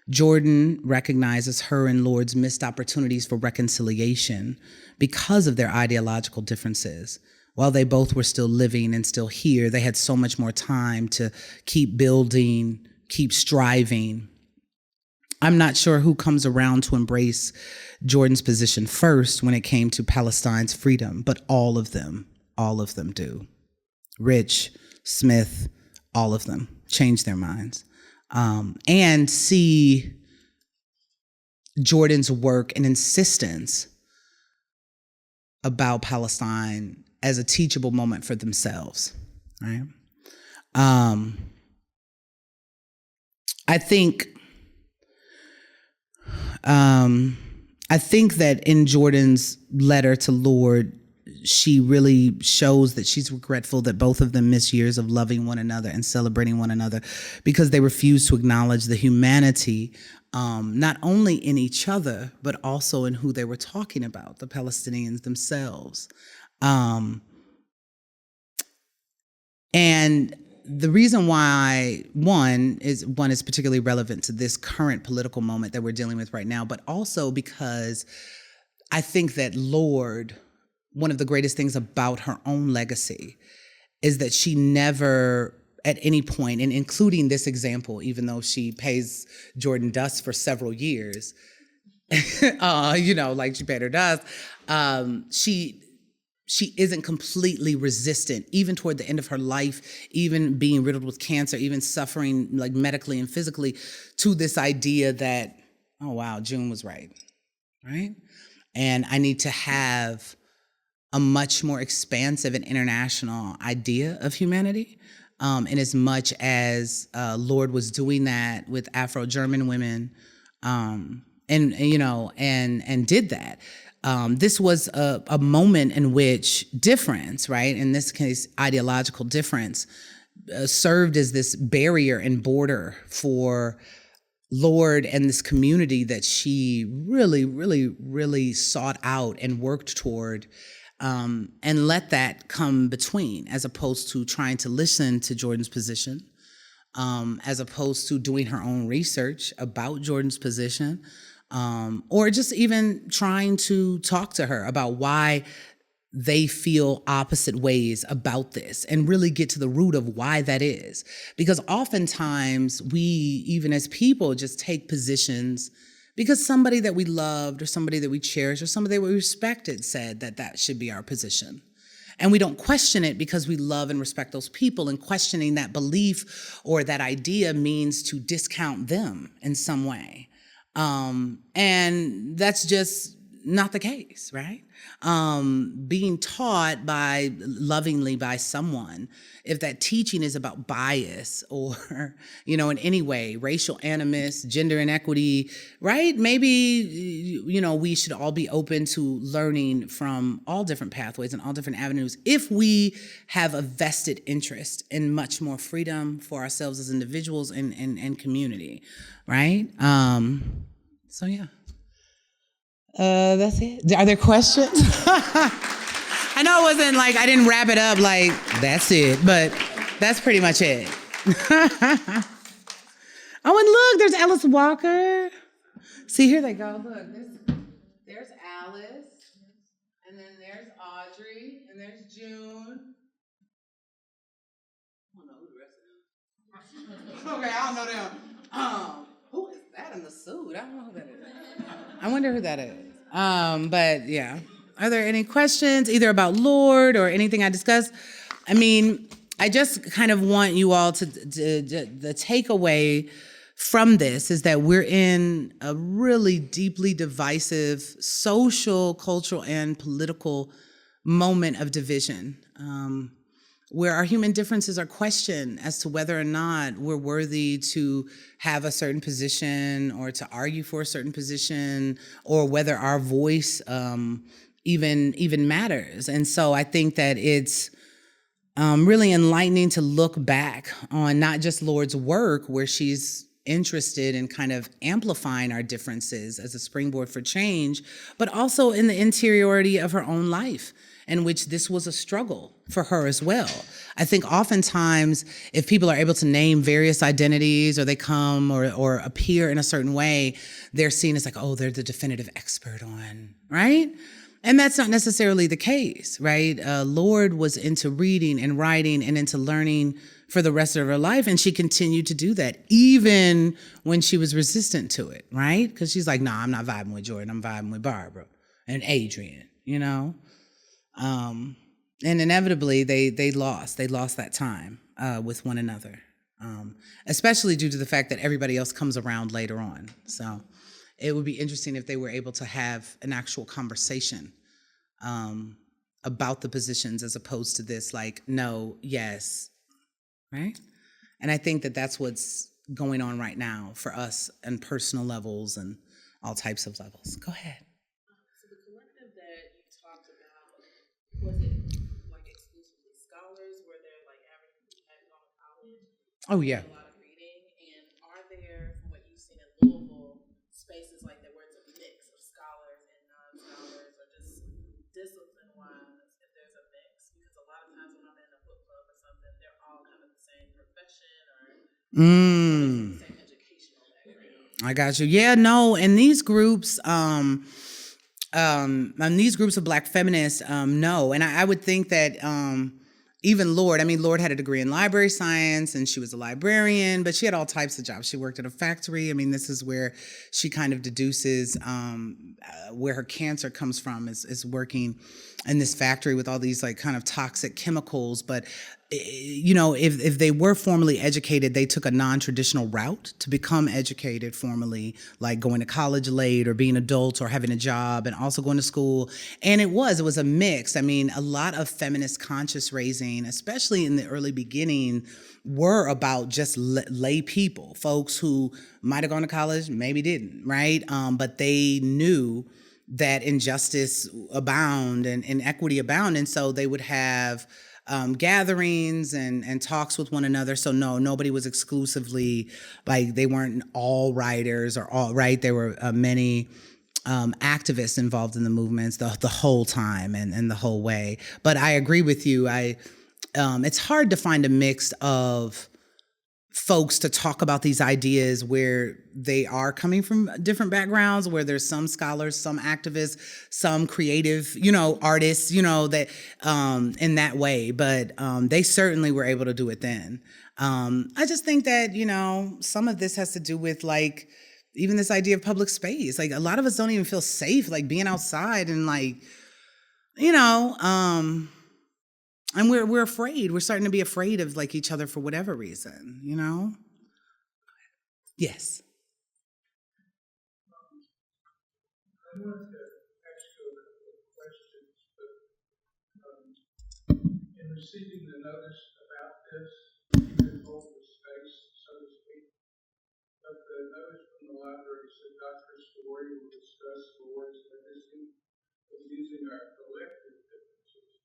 Jordan recognizes her and Lorde's missed opportunities for reconciliation because of their ideological differences. While they both were still living and still here, they had so much more time to keep building, keep striving. I'm not sure who comes around to embrace Jordan's position first when it came to Palestine's freedom, but all of them do. Rich, Smith, all of them changed their minds. And see Jordan's work and insistence about Palestine as a teachable moment for themselves, right? I think that in Jordan's letter to Lorde, she really shows that she's regretful that both of them missed years of loving one another and celebrating one another because they refused to acknowledge the humanity, not only in each other, but also in who they were talking about, the Palestinians themselves. And the reason why one is particularly relevant to this current political moment that we're dealing with right now, but also because I think that Lorde, one of the greatest things about her own legacy is that she never at any point, and including this example, even though she pays Jordan dust for several years, like she paid her dust, she isn't completely resistant, even toward the end of her life, even being riddled with cancer, even suffering like medically and physically, to this idea that, oh wow, June was right? And I need to have a much more expansive and international idea of humanity. In as much as Lorde was doing that with Afro-German women, and did that. This was a moment in which difference, right? In this case, ideological difference, served as this barrier and border for Lorde and this community that she really, really, really sought out and worked toward, and let that come between, as opposed to trying to listen to Jordan's position, as opposed to doing her own research about Jordan's position, or just even trying to talk to her about why they feel opposite ways about this and really get to the root of why that is. Because oftentimes we, even as people, just take positions because somebody that we loved or somebody that we cherished or somebody that we respected said that that should be our position. And we don't question it because we love and respect those people, and questioning that belief or that idea means to discount them in some way. And that's just not the case, right? Being taught lovingly by someone, if that teaching is about bias or, in any way, racial animus, gender inequity, right? Maybe, we should all be open to learning from all different pathways and all different avenues if we have a vested interest in much more freedom for ourselves as individuals and community, right? So yeah. That's it. Are there questions? I know it wasn't like, I didn't wrap it up like, that's it, but that's pretty much it. Oh, and look, there's Alice Walker. See, here they go. Look, there's Alice, and then there's Audrey, and there's June. I don't know who the rest of them. Okay, I don't know them. Who is that in the suit? I don't know who that is. I wonder who that is. But yeah. Are there any questions either about Lorde or anything I discussed? I mean, I just kind of want you all to the takeaway from this is that we're in a really deeply divisive social, cultural, and political moment of division, where our human differences are questioned as to whether or not we're worthy to have a certain position or to argue for a certain position, or whether our voice even matters. And so I think that it's really enlightening to look back on not just Lorde's work, where she's interested in kind of amplifying our differences as a springboard for change, but also in the interiority of her own life, in which this was a struggle for her as well. I think oftentimes if people are able to name various identities, or they come or appear in a certain way, they're seen as like, oh, they're the definitive expert on, right? And that's not necessarily the case, right? Lorde was into reading and writing and into learning for the rest of her life, and she continued to do that even when she was resistant to it, right? Because she's like, nah, I'm not vibing with Jordan, I'm vibing with Barbara and Adrian, And inevitably, they lost that time with one another, especially due to the fact that everybody else comes around later on. So it would be interesting if they were able to have an actual conversation about the positions, as opposed to this like, no, yes, right? And I think that that's what's going on right now for us on personal levels and all types of levels. Go ahead. So the collective that you talked about, was Oh, yeah. A lot of reading. And are there, from what you've seen in Louisville, spaces like that where it's a mix of scholars and non-scholars, or just discipline-wise, if there's a mix? Because a lot of times when I'm in a book club or something, they're all kind of the same profession or the same educational background. I got you. Yeah, no, and these groups, and these groups of Black feminists, no. And I would think that even Lorde, Lorde had a degree in library science and she was a librarian, but she had all types of jobs. She worked at a factory. This is where she kind of deduces where her cancer comes from, is working in this factory with all these like kind of toxic chemicals. But if they were formally educated, they took a non-traditional route to become educated formally, like going to college late or being adults or having a job and also going to school. And it was a mix. A lot of feminist conscious raising, especially in the early beginning, were about just lay people, folks who might have gone to college, maybe didn't, right? But they knew that injustice abound and inequity abound. And so they would have gatherings and talks with one another. So no, nobody was exclusively, like, they weren't all writers or all, right? There were many activists involved in the movements the whole time and the whole way. But I agree with you. It's hard to find a mix of folks to talk about these ideas where they are coming from different backgrounds, where there's some scholars, some activists, some creative, artists, that in that way. But they certainly were able to do it then. I just think that, some of this has to do with like, even this idea of public space. Like, a lot of us don't even feel safe, like being outside and like, and we're afraid. We're starting to be afraid of like each other for whatever reason, Yes. I wanted to ask you a couple of questions, but in receiving the notice about this, you can hold the space, so to speak. But the notice from the library said Dr. Story will discuss Lorde's legacy of using our collective differences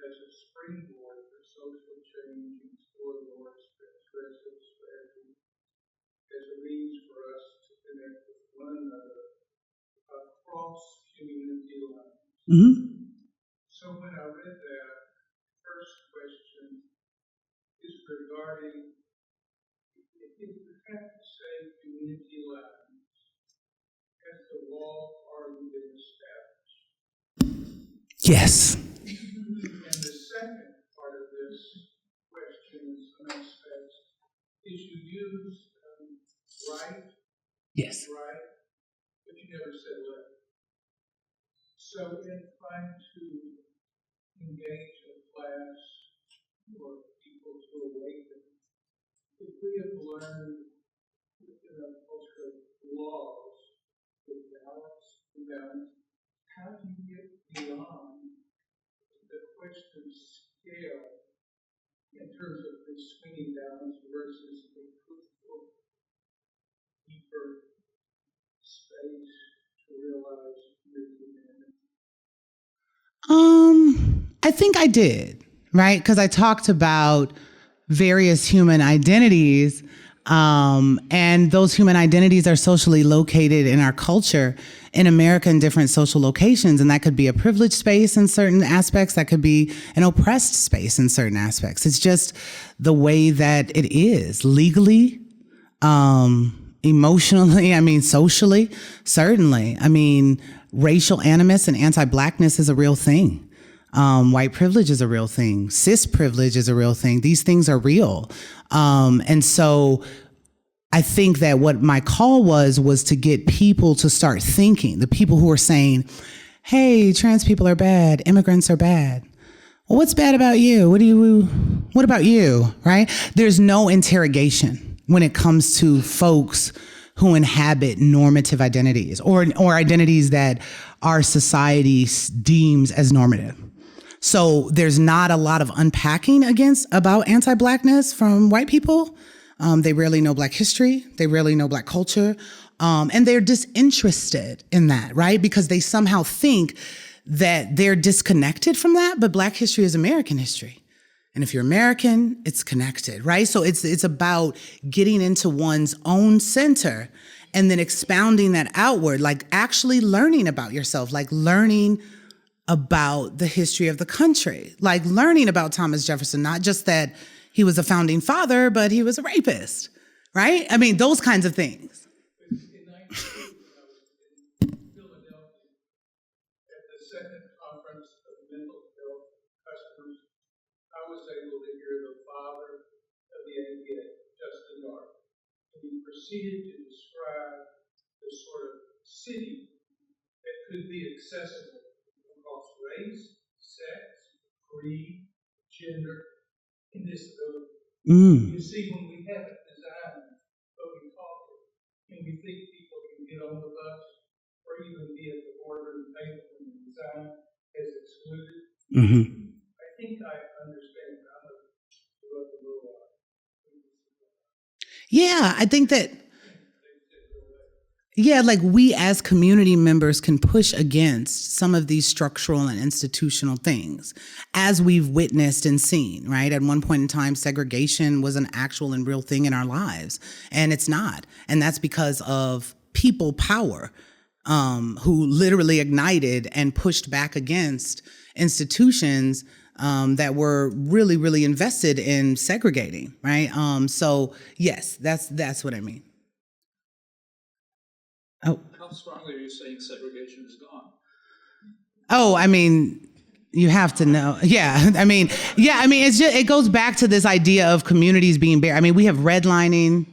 as a springboard for social change and explore Lorde's transgressive strategy as a means for us to connect with one another across community lines. Mm-hmm. So when I read that, first question is regarding if we have to say community lines, has the law already been established? Yes. And the second part of this question in some aspects is you use right, Yes. right, but you never said left. So in trying to engage a class or people to awaken, if we have learned within a culture of laws with balance, how do you get beyond the question of scale in terms of the swinging balance versus a fruitful, deeper space to realize your humanity? I think I did, right? Because I talked about various human identities, and those human identities are socially located in our culture in America in different social locations. And that could be a privileged space in certain aspects. That could be an oppressed space in certain aspects. It's just the way that it is legally, emotionally, socially, certainly. Racial animus and anti-Blackness is a real thing. White privilege is a real thing. Cis privilege is a real thing. These things are real. And so I think that what my call was to get people to start thinking, the people who are saying, hey, trans people are bad, immigrants are bad. Well, what's bad about you? What about you, right? There's no interrogation when it comes to folks who inhabit normative identities or identities that our society deems as normative. So there's not a lot of unpacking about anti-Blackness from white people. They rarely know Black history. They rarely know Black culture. And they're disinterested in that, right? Because they somehow think that they're disconnected from that, but Black history is American history. And if you're American, it's connected, right? So it's about getting into one's own center and then expounding that outward, like actually learning about yourself, like learning about the history of the country, like learning about Thomas Jefferson, not just that he was a founding father, but he was a rapist, right? I mean, those kinds of things. In 1980, when I was in Philadelphia at the second conference of mental health customers, I was able to hear the father of the APA, Justin Yard, and he proceeded to describe the sort of city that could be accessible across race, sex, creed, gender, and disability. You see, when we haven't designed what we call it, and we think people can get on the bus or even be at the border and pay when the design is excluded, I think I understand how to what the little Yeah, I think that, yeah, like we as community members can push against some of these structural and institutional things as we've witnessed and seen, right? At one point in time, segregation was an actual and real thing in our lives, and it's not. And that's because of people power who literally ignited and pushed back against institutions that were really, really invested in segregating, right? So yes, that's what I mean. Oh. How strongly are you saying segregation is gone? Oh, I mean, you have to know. Yeah, I mean, it's just, it goes back to this idea of communities being bare. I mean, we have redlining.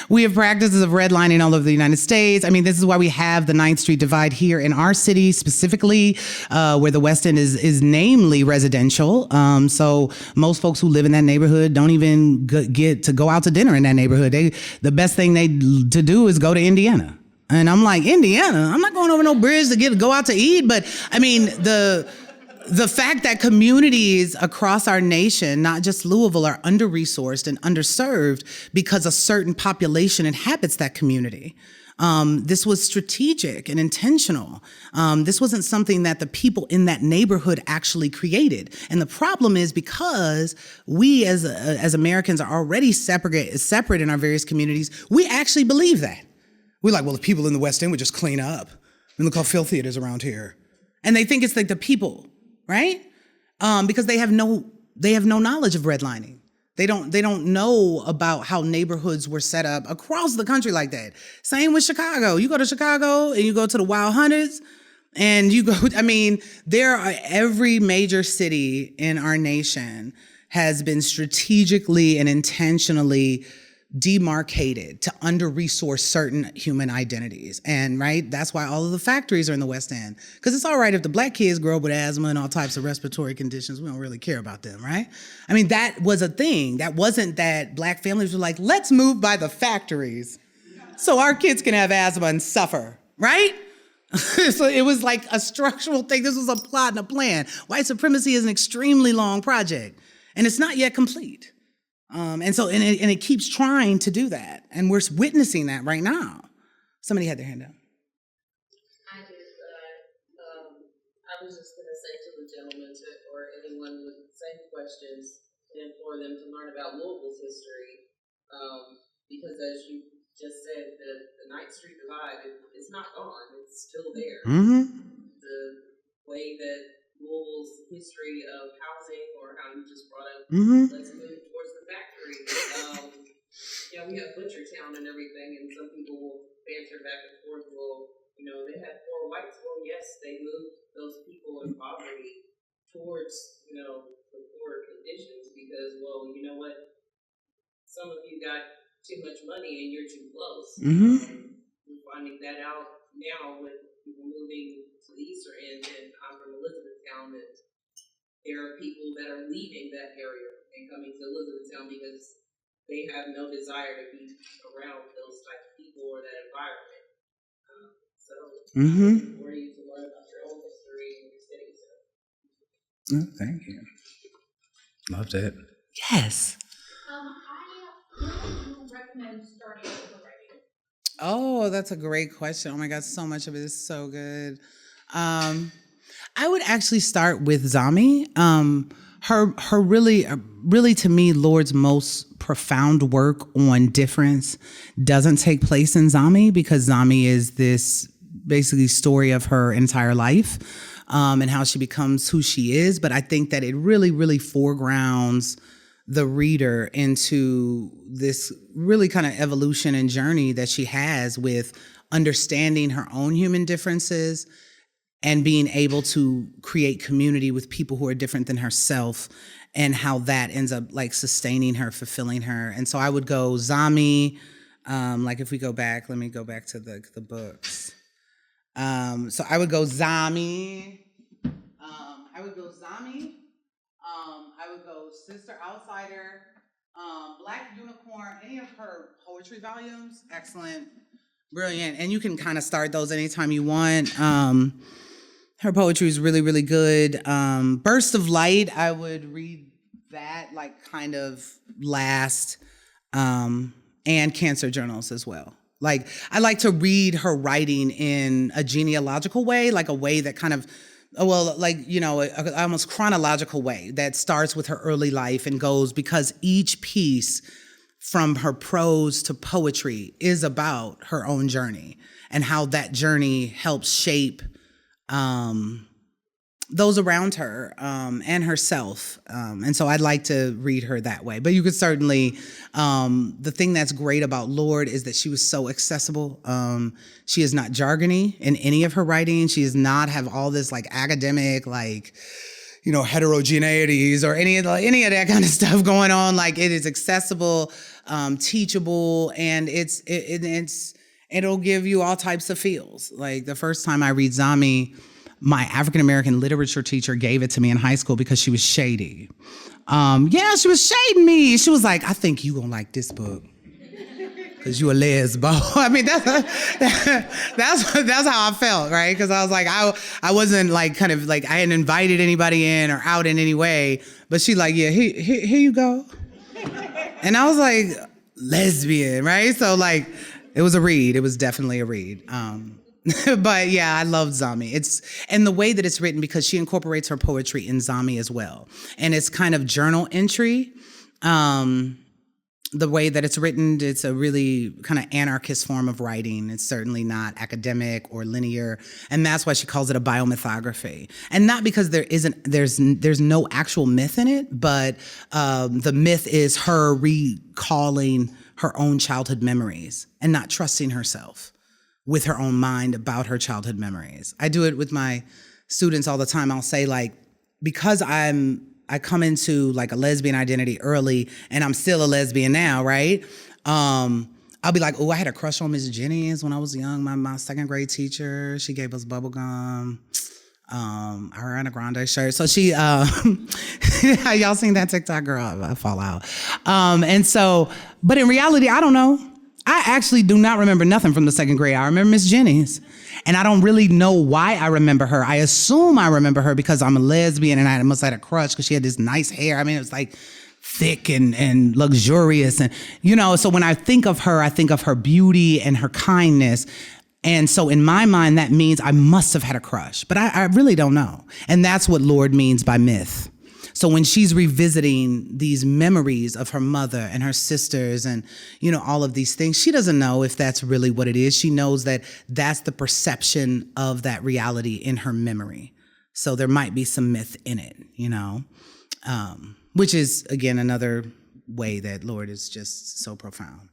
We have practices of redlining all over the United States. I mean, this is why we have the 9th Street divide here in our city specifically, where the West End is namely residential. So most folks who live in that neighborhood don't even get to go out to dinner in that neighborhood. The best thing to do is go to Indiana. And I'm like, Indiana? I'm not going over no bridge to go out to eat. But I mean, the fact that communities across our nation, not just Louisville, are under-resourced and underserved because a certain population inhabits that community. This was strategic and intentional. This wasn't something that the people in that neighborhood actually created. And the problem is because we as Americans are already separate in our various communities, we actually believe that. We're like, well, if people in the West End would just clean up, and look how filthy it is around here. And they think it's like the people, right? Because they have no knowledge of redlining. They don't know about how neighborhoods were set up across the country like that. Same with Chicago. You go to Chicago and you go to the Wild Hundreds, and you go, I mean, every major city in our nation has been strategically and intentionally demarcated to under-resource certain human identities. And right, that's why all of the factories are in the West End. Because it's all right if the black kids grow up with asthma and all types of respiratory conditions. We don't really care about them, right? I mean, that was a thing. That wasn't that black families were like, let's move by the factories so our kids can have asthma and suffer, right? So it was like a structural thing. This was a plot and a plan. White supremacy is an extremely long project, and it's not yet complete. And it keeps trying to do that. And we're witnessing that right now. Somebody had their hand up. I did. I was just going to say to the gentleman or anyone with the same questions and implore them to learn about Louisville's history. Because as you just said, the 9th Street divide is not gone. It's still there. The way that Louisville's history of housing, or how you just brought up, let's move towards the factory. We have Butchertown and everything, and some people will banter back and forth. Well, they had poor whites. Well, yes, they moved those people in poverty towards, the poor conditions because, well, you know what? Some of you got too much money and you're too close. We're finding that out now with people moving to the eastern end, and I'm from Elizabethtown, and there are people that are leaving that area and coming to Elizabethtown because they have no desire to be around those types of people or that environment. For you to learn about your own history and your city. Oh, thank you. Loved it. Yes. Where do you recommend starting with writing? Oh, that's a great question. Oh my God, so much of it is so good. I would actually start with Zami. Her really to me, Lord's most profound work on difference doesn't take place in Zami, because Zami is this basically story of her entire life, and how she becomes who she is. But I think that it really, really foregrounds the reader into this really kind of evolution and journey that she has with understanding her own human differences and being able to create community with people who are different than herself, and how that ends up like sustaining her, fulfilling her. And so I would go Zami, like if we go back, let me go back to the books. So I would go Zami. I would go Zami. I would go Sister Outsider, Black Unicorn, any of her poetry volumes. Excellent. Brilliant. And you can kind of start those anytime you want. Her poetry is really, really good. Burst of Light, I would read that like kind of last, and Cancer Journals as well. Like, I like to read her writing in a genealogical way, like a way that kind of, well, like, you know, a almost chronological way that starts with her early life and goes, because each piece from her prose to poetry is about her own journey and how that journey helps shape those around her, and herself. And so I'd like to read her that way. But you could certainly, the thing that's great about Lorde is that she was so accessible. She is not jargony in any of her writing. She does not have all this like academic, like, you know, heterogeneities or any of that kind of stuff going on. Like, it is accessible, teachable, and it'll give you all types of feels. Like, the first time I read Zami, my African-American literature teacher gave it to me in high school because she was shady. Yeah, she was shading me. She was like, I think you gonna like this book because you a lesbo. I mean, that's how I felt, right? Because I was like, I wasn't like kind of like I hadn't invited anybody in or out in any way, but she like, yeah, here you go. And I was like, lesbian, right? So like, it was a read. It was definitely a read. But yeah, I love Zami. And the way that it's written, because she incorporates her poetry in Zami as well. And it's kind of journal entry. The way that it's written, it's a really kind of anarchist form of writing. It's certainly not academic or linear. And that's why she calls it a biomythography. And not because there's no actual myth in it, but the myth is her recalling her own childhood memories and not trusting herself with her own mind about her childhood memories. I do it with my students all the time. I'll say, like, because I come into like a lesbian identity early and I'm still a lesbian now, right? I'll be like, oh, I had a crush on Miss Jennings when I was young. My second grade teacher, she gave us bubble gum. Ariana Grande shirt. So she, y'all seen that TikTok, girl? I fall out. And so, but in reality, I don't know. I actually do not remember nothing from the second grade. I remember Miss Jennings, and I don't really know why I remember her. I assume I remember her because I'm a lesbian and I must have had a crush because she had this nice hair. I mean, it was like thick and luxurious. And, you know, so when I think of her, I think of her beauty and her kindness. And so in my mind, that means I must have had a crush, but I really don't know. And that's what Lorde means by myth. So when she's revisiting these memories of her mother and her sisters and, you know, all of these things, she doesn't know if that's really what it is. She knows that that's the perception of that reality in her memory. So there might be some myth in it, you know, which is, again, another way that Lorde is just so profound.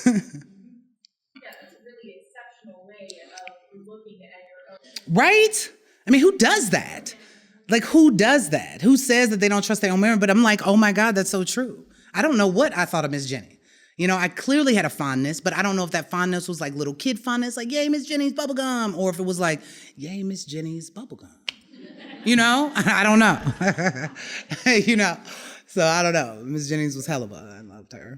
Yeah, that's a really exceptional way of looking at your own. Right? I mean, who does that? Like, who does that? Who says that they don't trust their own memory? But I'm like, oh my God, that's so true. I don't know what I thought of Miss Jenny. You know, I clearly had a fondness, but I don't know if that fondness was like little kid fondness, like, yay, Miss Jenny's bubblegum, or if it was like, yay, Miss Jenny's bubblegum. You know? I don't know. You know? So I don't know. Miss Jennings was hell of a, I loved her.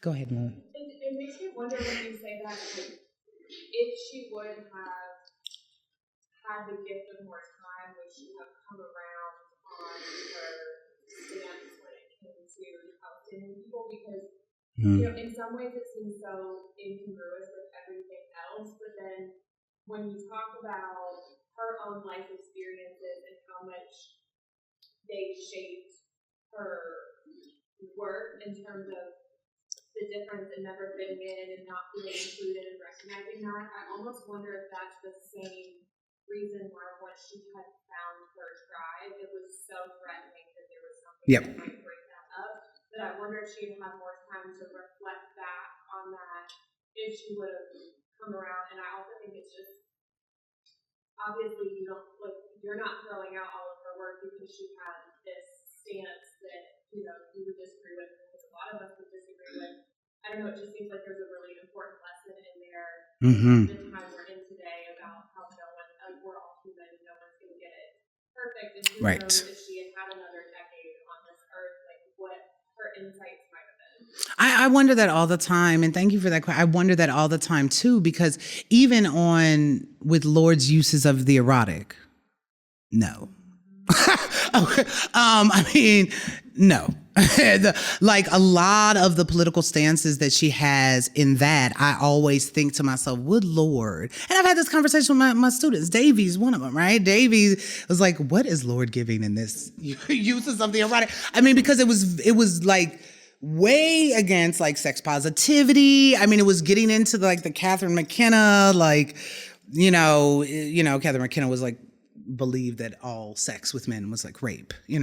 Go ahead, Mo. It makes me wonder when you say that, like, if she would have had the gift of more time, would she have come around on her stance when it came to Palestinian people? Because, you know, in some ways it seems so incongruous with everything else, but then when you talk about her own life experiences and how much they shaped her work in terms of the difference in never fitting in and not feeling included and recognizing that. I almost wonder if that's the same reason why once she had found her tribe, it was so threatening that there was something Yep. that might break that up. But I wonder if she'd have more time to reflect back on that if she would have come around. And I also think it's just obviously you're not throwing out all of her work because she had this stance that you would disagree with, because a lot of us would disagree with. I don't know, it just seems like there's a really important lesson in there. The time we're in today about how we're all human, no one's going to get it perfect, and who Right. knows if she had had another decade on this earth, like what her insights might have been. I wonder that all the time, and thank you for that. I wonder that all the time too, because even with Lorde's uses of the erotic, no. I mean, no. Like a lot of the political stances that she has in that, I always think to myself, would Lorde, and I've had this conversation with my students, Davies, one of them, right? Davies was like, what is Lorde giving in this uses of the erotic? I mean, because it was like way against like sex positivity. I mean, it was getting into the Catherine McKenna, Catherine McKenna was like, believed that all sex with men was like rape, she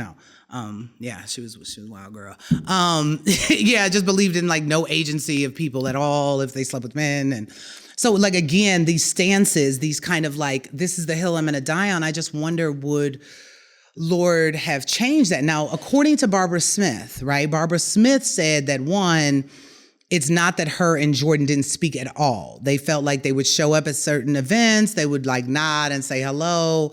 was a wild girl. Just believed in like no agency of people at all if they slept with men. And so like, again, these stances, these kind of like, this is the hill I'm gonna die on. I just wonder, would Lorde have changed that? Now, according to Barbara Smith, right? Barbara Smith said that it's not that her and Jordan didn't speak at all. They felt like they would show up at certain events. They would like nod and say hello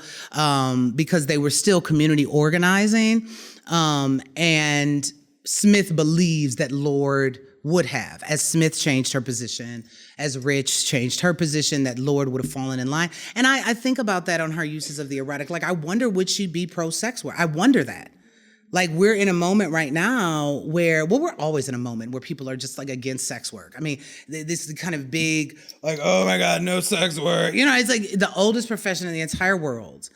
because they were still community organizing. And Smith believes that Lorde would have, as Smith changed her position, as Rich changed her position, that Lorde would have fallen in line. And I think about that on her uses of the erotic. Like, I wonder, would she be pro-sex work? I wonder that. Like, we're in a moment right now where, we're always in a moment where people are just like against sex work. I mean, this is kind of big, like, oh my God, no sex work. It's like the oldest profession in the entire world.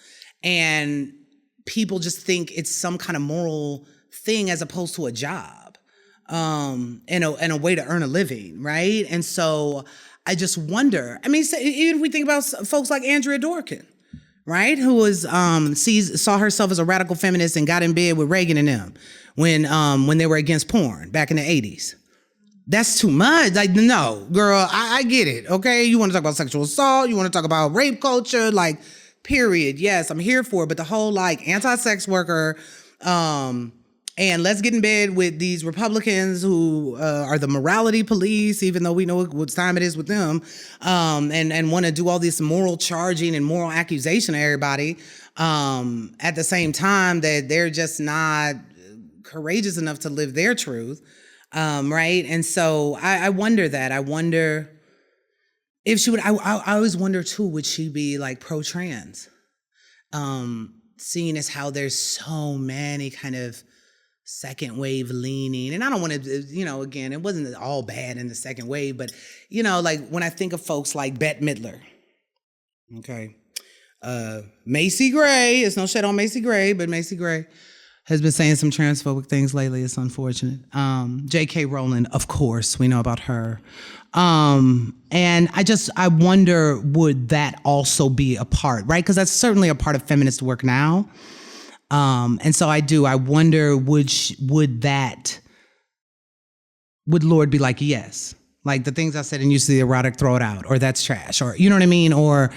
And people just think it's some kind of moral thing as opposed to a job, and a way to earn a living, right? And so I just wonder, I mean, even if we think about folks like Andrea Dworkin, right? Who was saw herself as a radical feminist and got in bed with Reagan and them when they were against porn back in the 80s. That's too much. Like, no, girl, I get it. Okay, you want to talk about sexual assault? You want to talk about rape culture? Like, period. Yes, I'm here for it. But the whole like anti-sex worker, and let's get in bed with these Republicans who are the morality police, even though we know what time it is with them, and want to do all this moral charging and moral accusation of everybody, at the same time that they're just not courageous enough to live their truth, right? And so I wonder that. I wonder if she would, I always wonder too, would she be like pro-trans? Seeing as how there's so many kind of second wave leaning, and I don't want to, again, it wasn't all bad in the second wave, but, like when I think of folks like Bette Midler, okay, Macy Gray, it's no shade on Macy Gray, but Macy Gray has been saying some transphobic things lately. It's unfortunate. J.K. Rowling, of course, we know about her. And I wonder, would that also be a part, right? Because that's certainly a part of feminist work now. And so I wonder, would Lorde be like, yes, like the things I said in Use of the Erotic, throw it out, or that's trash, or you know what I mean? Or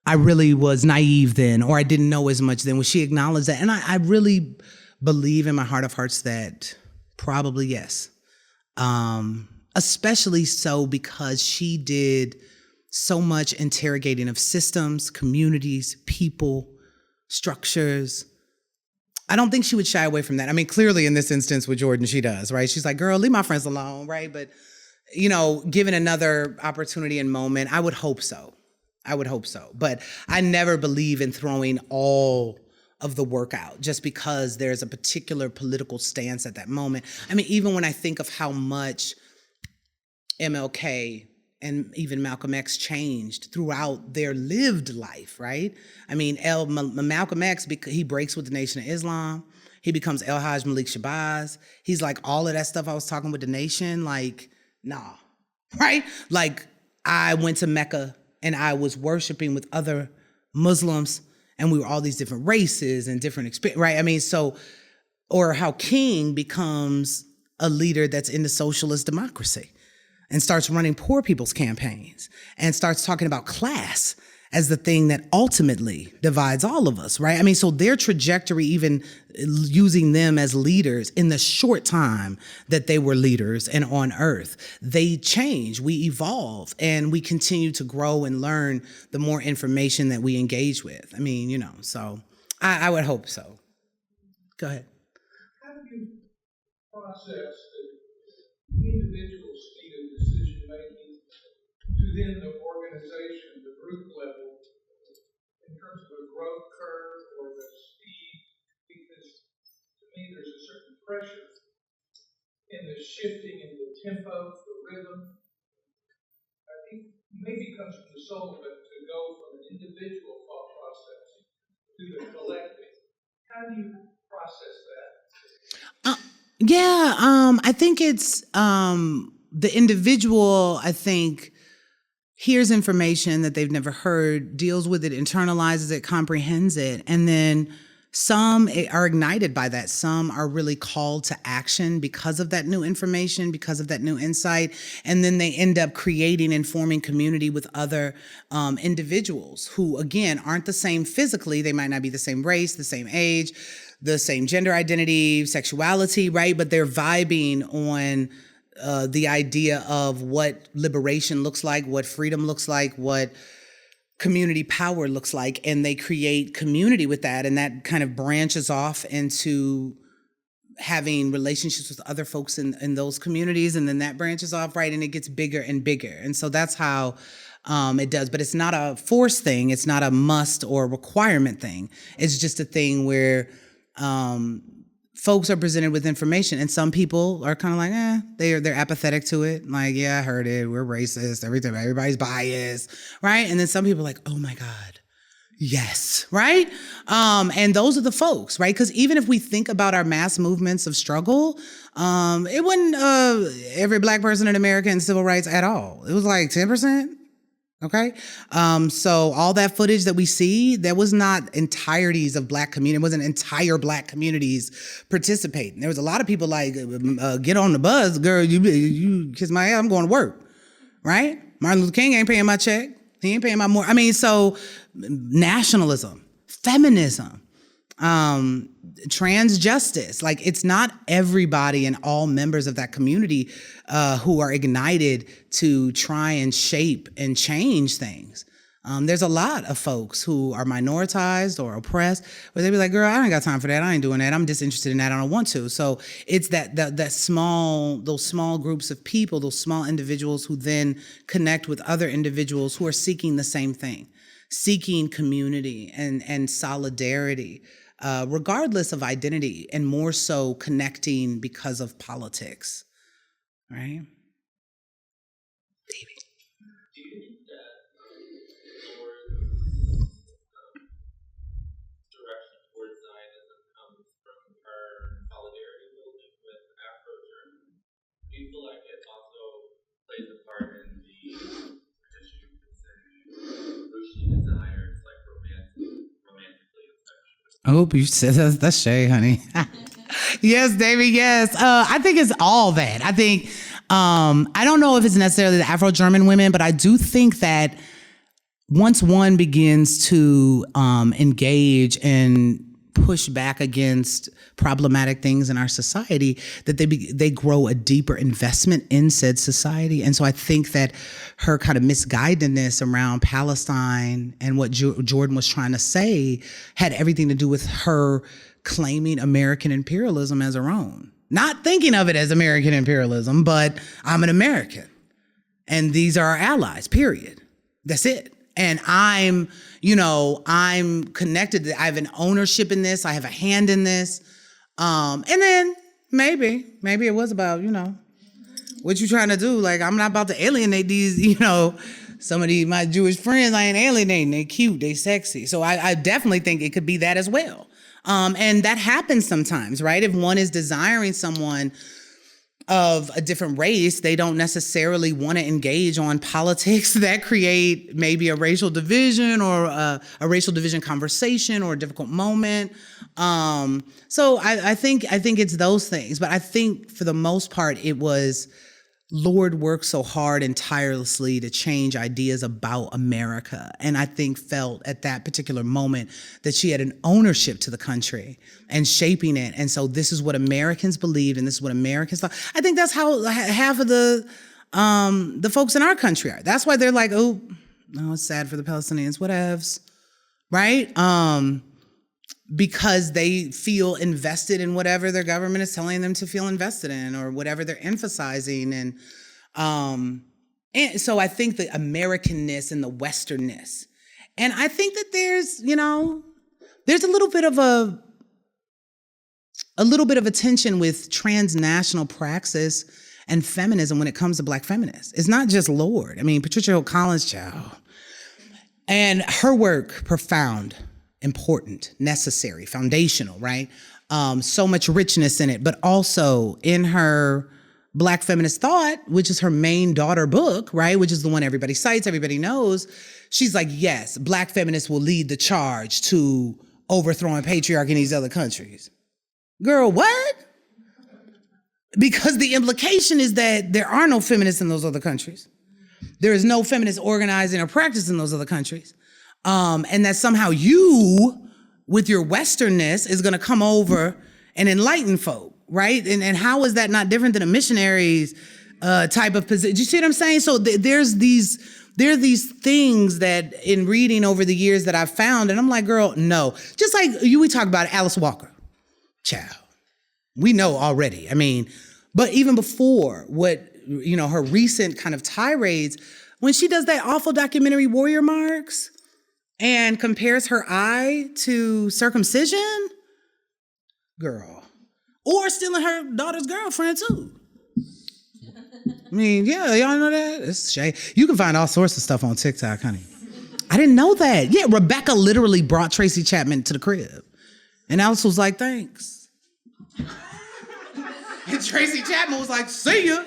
I really was naive then, or I didn't know as much then. Would she acknowledge that? And I really believe in my heart of hearts that probably yes. Especially so because she did so much interrogating of systems, communities, people, structures. I don't think she would shy away from that. I mean, clearly in this instance with Jordan, she does, right? She's like, girl, leave my friends alone, right? But, given another opportunity and moment, I would hope so. But I never believe in throwing all of the work out just because there's a particular political stance at that moment. I mean, even when I think of how much MLK and even Malcolm X changed throughout their lived life, right? I mean, Malcolm X, he breaks with the Nation of Islam. He becomes El Hajj Malik Shabazz. He's like, all of that stuff I was talking with the nation, like, nah, right? Like, I went to Mecca and I was worshiping with other Muslims, and we were all these different races and different experiences, right? I mean, so, or how King becomes a leader that's into socialist democracy and starts running poor people's campaigns and starts talking about class as the thing that ultimately divides all of us, right? I mean, so their trajectory, even using them as leaders in the short time that they were leaders and on earth, they change, we evolve, and we continue to grow and learn the more information that we engage with. I mean, you know, so I would hope so. Go ahead. How do you process the individual speed of decision making to then the organization, the group level, in terms of a growth curve or the speed? Because to me, there's a certain pressure in the shifting in the tempo, the rhythm. I think maybe comes from the soul, but to go from an individual thought process to the collective. How do you process that? I think it's the individual, I think, hears information that they've never heard, deals with it, internalizes it, comprehends it, and then some are ignited by that. Some are really called to action because of that new information, because of that new insight, and then they end up creating and forming community with other individuals who, again, aren't the same physically. They might not be the same race, the same age, the same gender identity, sexuality, right? But they're vibing on the idea of what liberation looks like, what freedom looks like, what community power looks like, and they create community with that, and that kind of branches off into having relationships with other folks in those communities, and then that branches off, right, and it gets bigger and bigger. And so that's how it does. But it's not a force thing, it's not a must or requirement thing. It's just a thing where folks are presented with information, and some people are kind of like, they're apathetic to it. Like, yeah, I heard it. We're racist. Everybody's biased, right? And then some people are like, oh my God, yes, right? And those are the folks, right? Because even if we think about our mass movements of struggle, it wasn't every Black person in America in civil rights at all. It was like 10%. Okay. So all that footage that we see, that was not entireties of Black community. It wasn't entire Black communities participating. There was a lot of people like, get on the bus, girl, you kiss my ass, I'm going to work. Right? Martin Luther King ain't paying my check. He ain't paying my more. I mean, so nationalism, feminism, trans justice, like it's not everybody and all members of that community who are ignited to try and shape and change things. There's a lot of folks who are minoritized or oppressed, where they be like, girl, I ain't got time for that. I ain't doing that. I'm disinterested in that. I don't want to. So it's those small groups of people, those small individuals who then connect with other individuals who are seeking the same thing, seeking community and solidarity, regardless of identity, and more so connecting because of politics, right? David. Do you think that direction towards Zionism comes from her solidarity building with Afro-German? Do you feel like it also plays a part in the, I guess you could say, who she desires, like romantically and sexually? Oh, you said that's Shay, honey. Yes, David, yes. I think it's all that. I think, I don't know if it's necessarily the Afro-German women, but I do think that once one begins to engage and push back against problematic things in our society, that they grow a deeper investment in said society. And so I think that her kind of misguidedness around Palestine and what Jordan was trying to say had everything to do with her claiming American imperialism as her own. Not thinking of it as American imperialism, but I'm an American. And these are our allies, period. That's it. And I'm connected. I have an ownership in this. I have a hand in this. And then maybe it was about, What you trying to do? Like, I'm not about to alienate these, some of these, my Jewish friends, I ain't alienating. They cute, they sexy. So I definitely think it could be that as well. And that happens sometimes, right? If one is desiring someone of a different race, they don't necessarily want to engage on politics that create maybe a racial division or a racial division conversation or a difficult moment. So I think it's those things, but I think for the most part, it was Lorde worked so hard and tirelessly to change ideas about America. And I think felt at that particular moment that she had an ownership to the country and shaping it. And so this is what Americans believed and this is what Americans thought. I think that's how half of the folks in our country are. That's why they're like, oh, it's sad for the Palestinians, whatevs, right? Because they feel invested in whatever their government is telling them to feel invested in or whatever they're emphasizing. And so I think the Americanness and the Westernness. And I think that there's a little bit of a tension with transnational praxis and feminism when it comes to Black feminists. It's not just Lorde. I mean, Patricia Hill Collins, child. And her work, profound, important, necessary, foundational, right? So much richness in it, but also in her Black feminist thought, which is her main daughter book, right? Which is the one everybody cites, everybody knows. She's like, yes, Black feminists will lead the charge to overthrowing patriarchy in these other countries. Girl, what? Because the implication is that there are no feminists in those other countries. There is no feminist organizing or practice in those other countries. And that somehow you, with your Westernness, is going to come over and enlighten folk, right? And how is that not different than a missionary's type of position? Do you see what I'm saying? So there are these things that in reading over the years that I've found, and I'm like, girl, no. Just like we talk about Alice Walker, child. We know already. I mean, but even before her recent kind of tirades, when she does that awful documentary Warrior Marks, and compares her eye to circumcision, girl. Or stealing her daughter's girlfriend, too. I mean, yeah, y'all know that? It's shade. You can find all sorts of stuff on TikTok, honey. I didn't know that. Yeah, Rebecca literally brought Tracy Chapman to the crib. And Alice was like, thanks. And Tracy Chapman was like, see ya.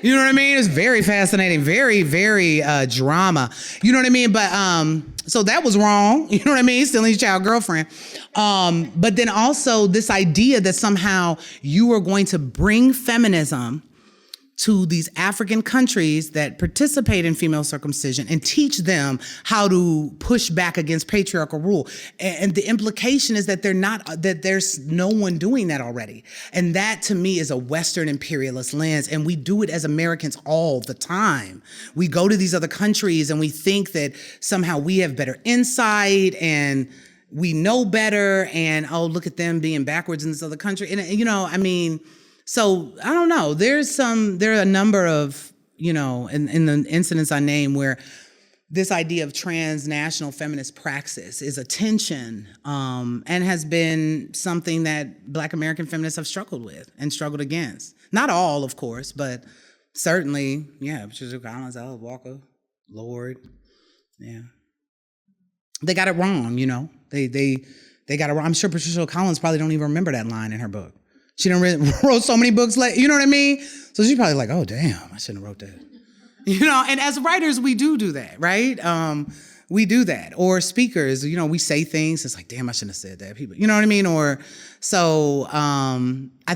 You know what I mean? It's very fascinating, very, very drama. You know what I mean? But so that was wrong. You know what I mean? Stealing your child girlfriend. But then also this idea that somehow you are going to bring feminism to these African countries that participate in female circumcision and teach them how to push back against patriarchal rule. And the implication is that there's no one doing that already. And that to me is a Western imperialist lens. And we do it as Americans all the time. We go to these other countries and we think that somehow we have better insight and we know better and, oh, look at them being backwards in this other country. And, so I don't know. There are a number of, in the incidents I named where this idea of transnational feminist praxis is a tension and has been something that Black American feminists have struggled with and struggled against. Not all, of course, but certainly, yeah, Patricia Collins, Alice Walker, Lorde, yeah. They got it wrong, They got it wrong. I'm sure Patricia Collins probably don't even remember that line in her book. She done wrote so many books, you know what I mean? So she's probably like, oh, damn, I shouldn't have wrote that. And as writers, we do that, right? We do that. Or speakers, we say things, it's like, damn, I shouldn't have said that. People, you know what I mean? I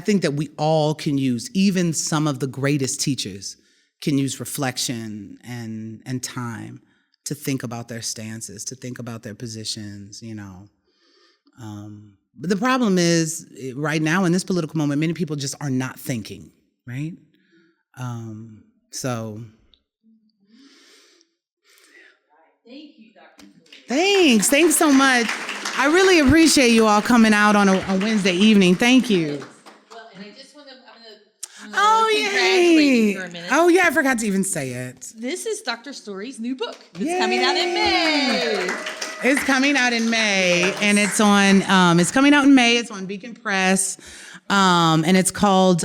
think that we all can use, even some of the greatest teachers can use reflection and time to think about their stances, to think about their positions, But the problem is, right now in this political moment, many people just are not thinking, right? So. Thank you, Dr. Story. Thanks so much. I really appreciate you all coming out on a Wednesday evening. Thank you. Well, and I just want to, Yay. you for a minute. Oh, yeah, I forgot to even say it. This is Dr. Story's new book. It's coming out in May. It's coming out in May, and it's coming out in May. It's on Beacon Press, and it's called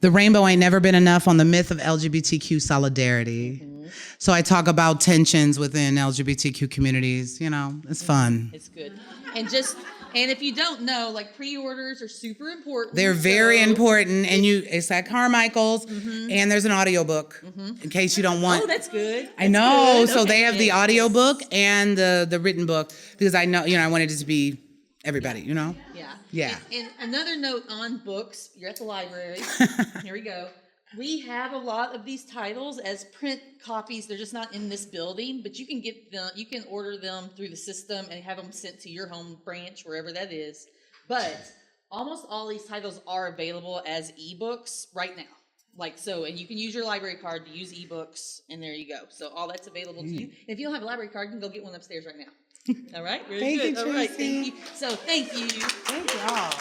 The Rainbow Ain't Never Been Enough on the Myth of LGBTQ Solidarity. Mm-hmm. So I talk about tensions within LGBTQ communities. You know, it's fun. It's good. And if you don't know, like pre-orders are super important. They're very important, and it's at Carmichael's, and there's an audiobook in case you don't want. Oh, that's good. I know. Good. So Okay, they have the yes. audiobook and the written book because I know, I wanted it to be everybody, Yeah. Yeah. And another note on books, you're at the library. Here we go. We have a lot of these titles as print copies. They're just not in this building, but you can get them, you can order them through the system and have them sent to your home branch, wherever that is. But almost all these titles are available as ebooks right now. And you can use your library card to use ebooks, and there you go. So all that's available to you. And if you don't have a library card, you can go get one upstairs right now. All right? Very Thank good. you, All right, Tracy. thank you. So thank you. Thank y'all.